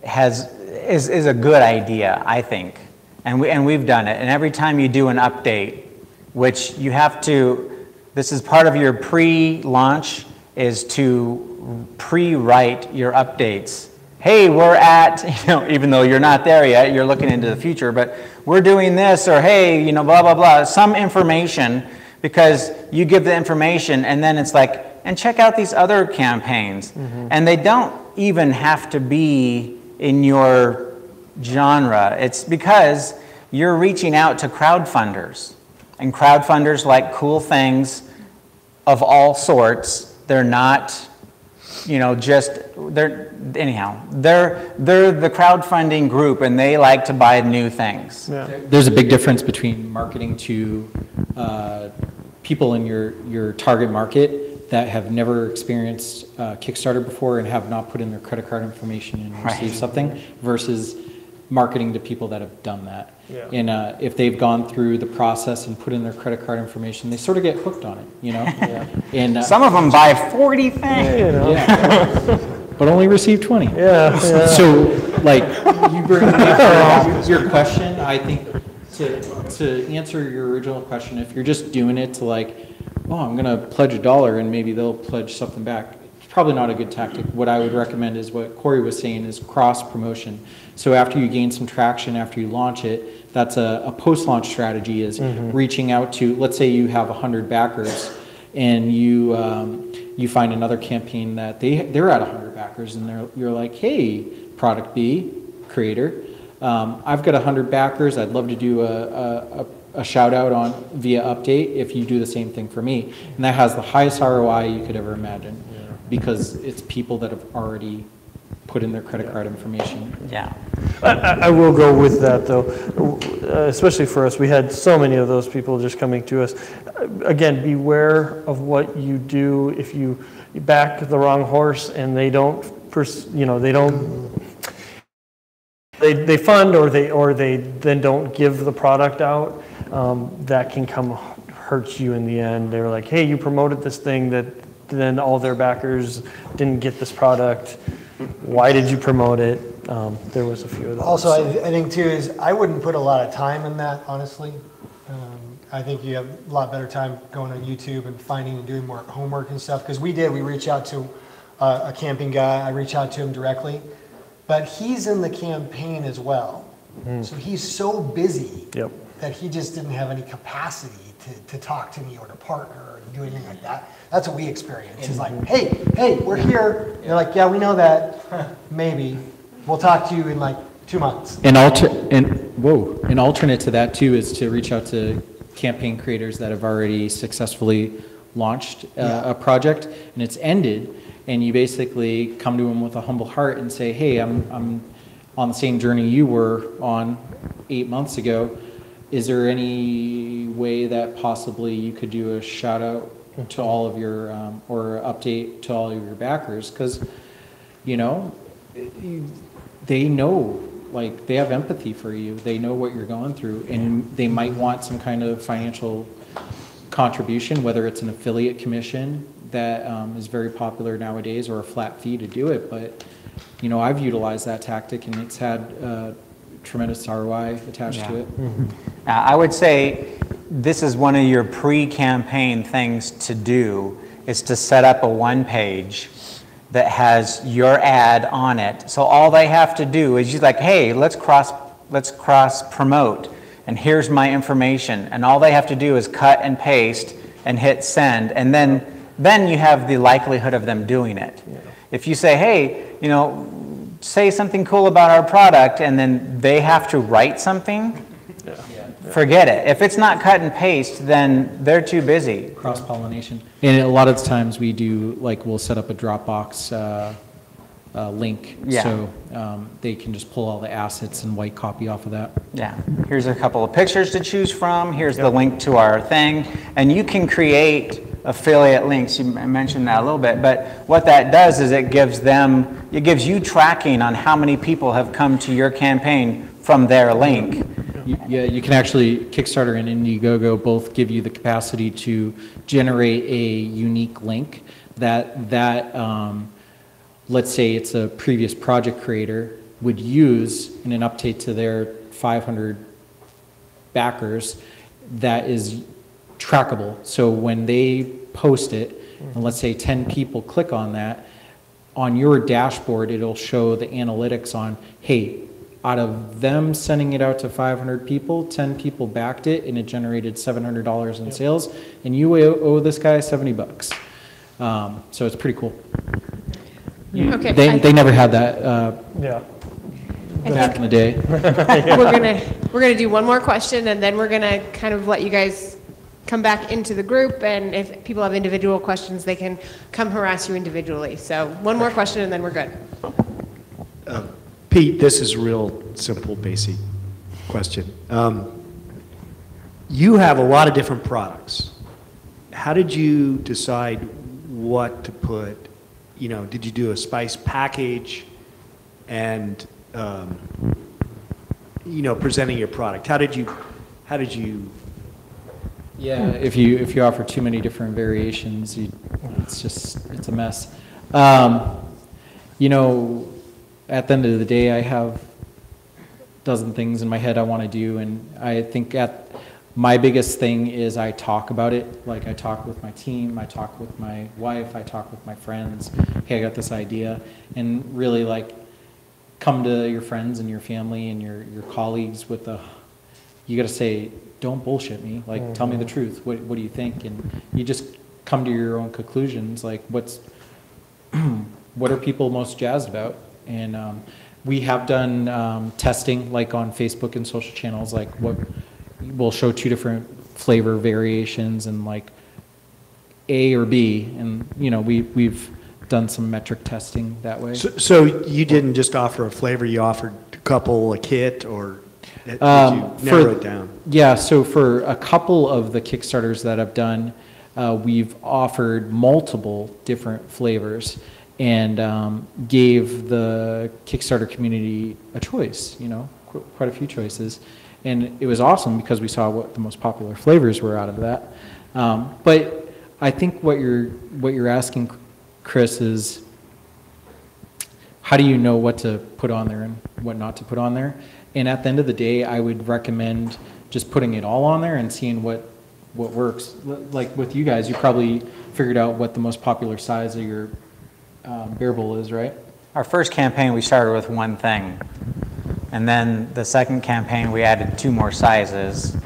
is a good idea, I think, and we've done it. And every time you do an update, which you have to, this is part of your pre-launch, is to pre-write your updates. Hey, we're at, even though you're not there yet, you're looking into the future, but we're doing this, or hey, blah, blah, blah, some information, because you give the information and then it's like, and check out these other campaigns. Mm-hmm. And they don't even have to be in your genre. It's because you're reaching out to crowdfunders. And crowdfunders like cool things of all sorts. They're not, they're the crowdfunding group, and they like to buy new things. Yeah. There's a big difference between marketing to people in your target market that have never experienced Kickstarter before and have not put in their credit card information and received something, versus marketing to people that have done that. Yeah. And if they've gone through the process and put in their credit card information, they sort of get hooked on it, Yeah. And some of them buy 40 things. yeah, but only receive 20. Yeah. So, like, you bring up your question, I think, to answer your original question, if you're just doing it to like, oh, I'm going to pledge $1 and maybe they'll pledge something back, it's probably not a good tactic. What I would recommend is what Cory was saying, is cross promotion. So after you gain some traction, after you launch it, that's a post-launch strategy, is reaching out to, let's say you have 100 backers and you find another campaign that they're at 100 backers, and you're like, hey, product B, creator, I've got 100 backers, I'd love to do a shout out on via update if you do the same thing for me. And that has the highest ROI you could ever imagine, because it's people that have already put in their credit card information. Yeah. I will go with that, though, especially for us. We had so many of those people just coming to us. Again, beware of what you do. If you back the wrong horse and they don't, they fund or they then don't give the product out, that can come hurt you in the end. They're like, hey, you promoted this thing that then all their backers didn't get this product. Why did you promote it? There was a few of those. Also, I think too is I wouldn't put a lot of time in that, honestly. I think you have a lot better time going on YouTube and finding and doing more homework and stuff. Because we reach out to a camping guy. I reach out to him directly. But he's in the campaign as well. So he's so busy that he just didn't have any capacity to talk to me or to partner or do anything like that. That's what we experienced. He's like, hey, we're here. They're like, yeah, we know that. Maybe. We'll talk to you in like 2 months. An alternate to that too is to reach out to campaign creators that have already successfully launched a project and it's ended, and you basically come to them with a humble heart and say, hey, I'm on the same journey you were on 8 months ago. Is there any way that possibly you could do a shout out to all of your, or update to all of your backers? Because, you know, they know, like, they have empathy for you. They know what you're going through, and they might want some kind of financial contribution, whether it's an affiliate commission that is very popular nowadays, or a flat fee to do it. But, you know, I've utilized that tactic, and it's had tremendous ROI attached to it. I would say this is one of your pre-campaign things to do, is to set up a one page that has your ad on it. So all they have to do is you're like, hey, let's cross promote, and here's my information. And all they have to do is cut and paste and hit send, and then you have the likelihood of them doing it. Yeah. If you say, hey, you know, say something cool about our product, and then they have to write something, forget it. If it's not cut and paste, then they're too busy. Cross-pollination. And a lot of the times we do, like, we'll set up a Dropbox link, so they can just pull all the assets and white copy off of that. Yeah. Here's a couple of pictures to choose from. Here's the link to our thing. And you can create affiliate links. You mentioned that a little bit, but what that does is it gives you tracking on how many people have come to your campaign from their link. You can actually, Kickstarter and Indiegogo both give you the capacity to generate a unique link that let's say it's a previous project creator would use in an update to their 500 backers that is trackable. So when they post it, and let's say 10 people click on that, on your dashboard it'll show the analytics on, hey, out of them sending it out to 500 people, 10 people backed it, and it generated $700 in sales, and you owe this guy $70. So it's pretty cool. Okay. They never had that back in the day. We're gonna do one more question, and then we're gonna kind of let you guys come back into the group, and if people have individual questions, they can come harass you individually. So one more question, and then we're good. Pete, this is a real simple, basic question. You have a lot of different products. How did you decide what to put? You know, did you do a spice package and, you know, presenting your product? How did you? Yeah, if you offer too many different variations, it's a mess. You know, at the end of the day, I have a dozen things in my head I want to do, and I think my biggest thing is I talk about it. Like, I talk with my team, I talk with my wife, I talk with my friends. Hey, I got this idea, and really, like, come to your friends and your family and your colleagues with you got to say, don't bullshit me. Like, tell me the truth. What do you think? And you just come to your own conclusions. Like, what are people most jazzed about? And we have done testing, like on Facebook and social channels. Like, we'll show 2 different flavor variations and like A or B, and you know we've done some metric testing that way. So you didn't just offer a flavor; you offered a couple, a kit, or did you narrow it down? Yeah, so for a couple of the Kickstarters that I've done, we've offered multiple different flavors and gave the Kickstarter community a choice. You know, quite a few choices. And it was awesome because we saw what the most popular flavors were out of that. But I think what you're asking, Chris, is how do you know what to put on there and what not to put on there? And at the end of the day, I would recommend just putting it all on there and seeing what works. Like with you guys, you probably figured out what the most popular size of your beer bowl is, right? Our first campaign, we started with one thing. And then the second campaign, we added 2 more sizes.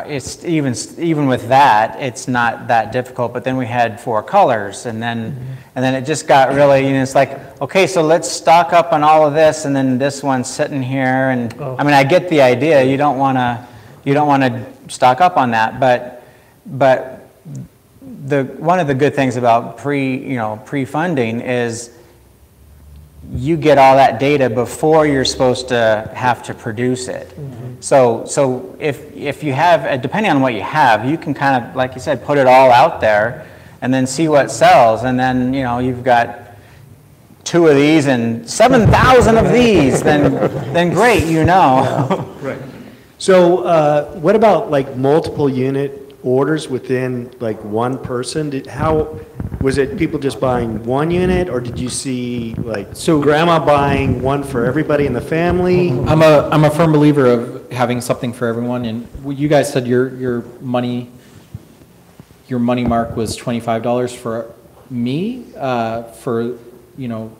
It's even with that, it's not that difficult. But then we had 4 colors, and then it just got really, it's like, okay, so let's stock up on all of this, and then this one's sitting here, and I mean, I get the idea. You don't want to stock up on that, but one of the good things about pre-funding is you get all that data before you're supposed to have to produce it. So if you have, depending on what you have, you can kind of, like you said, put it all out there and then see what sells. And then, you've got 2 of these and 7,000 of these, then great, Right. So what about like multiple unit orders within like one person? How was it? People just buying 1 unit, or did you see like grandma buying one for everybody in the family? I'm a firm believer of having something for everyone. And you guys said your money mark was $25. For me, for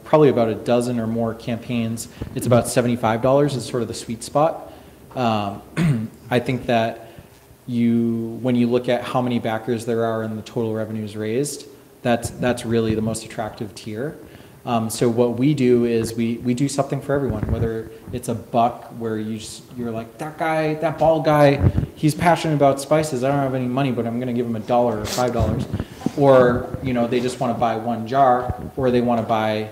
probably about a dozen or more campaigns, it's about $75 is sort of the sweet spot. I think that when you look at how many backers there are and the total revenues raised, that's really the most attractive tier. So what we do is we do something for everyone, whether it's a buck where you're like, that bald guy, he's passionate about spices. I don't have any money, but I'm going to give him $1 or $5. Or, they just want to buy 1 jar, or they want to buy,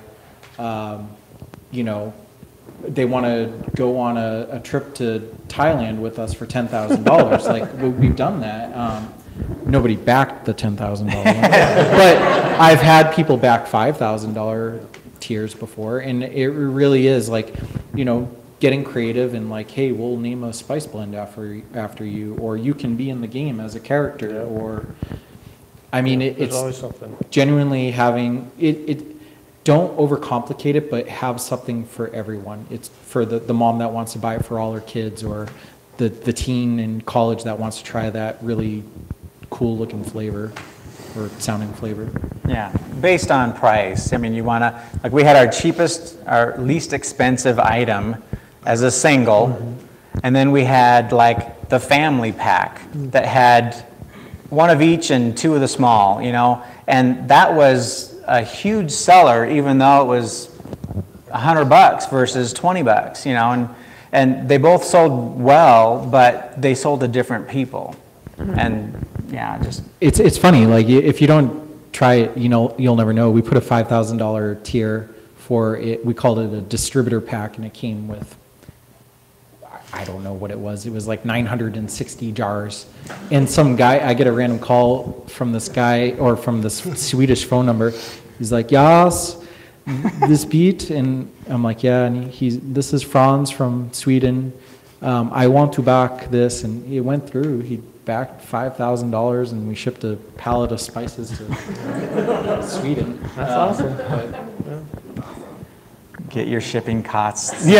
they want to go on a trip to Thailand with us for $10,000. Like, we've done that. Nobody backed the $10,000 one. But I've had people back $5,000 tiers before, and it really is like, getting creative and like, hey, we'll name a spice blend after you, or you can be in the game as a character, or, I mean, it's always something. Genuinely having it. Don't overcomplicate it, but have something for everyone. It's for the mom that wants to buy it for all her kids, or the teen in college that wants to try that really cool looking flavor or sounding flavor. Yeah, based on price. I mean, you want to, like, we had our least expensive item as a single, and then we had like the family pack that had 1 of each and 2 of the small, and that was a huge seller, even though it was $100 versus $20, and they both sold well, but they sold to different people. And yeah, it's funny, like, if you don't try it, you'll never know. We put a $5,000 tier for it. We called it a distributor pack, and it came with, I don't know what it was. It was like 960 jars. And some guy, I get a random call from this guy, or from this Swedish phone number. He's like, "Yes, this beat," and I'm like, "Yeah." And this is Franz from Sweden. I want to back this, and it went through. He backed $5,000, and we shipped a pallet of spices to Sweden. That's awesome. Get your shipping costs before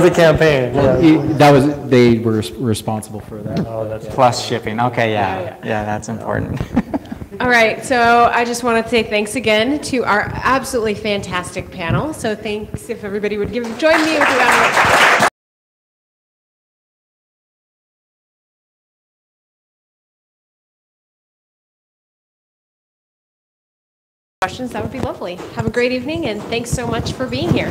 the campaign. They were responsible for that. Oh, that's plus shipping. Okay, yeah, that's important. All right, so I just want to say thanks again to our absolutely fantastic panel. So thanks, if everybody would join me with a round of applause. Questions, that would be lovely. Have a great evening, and thanks so much for being here.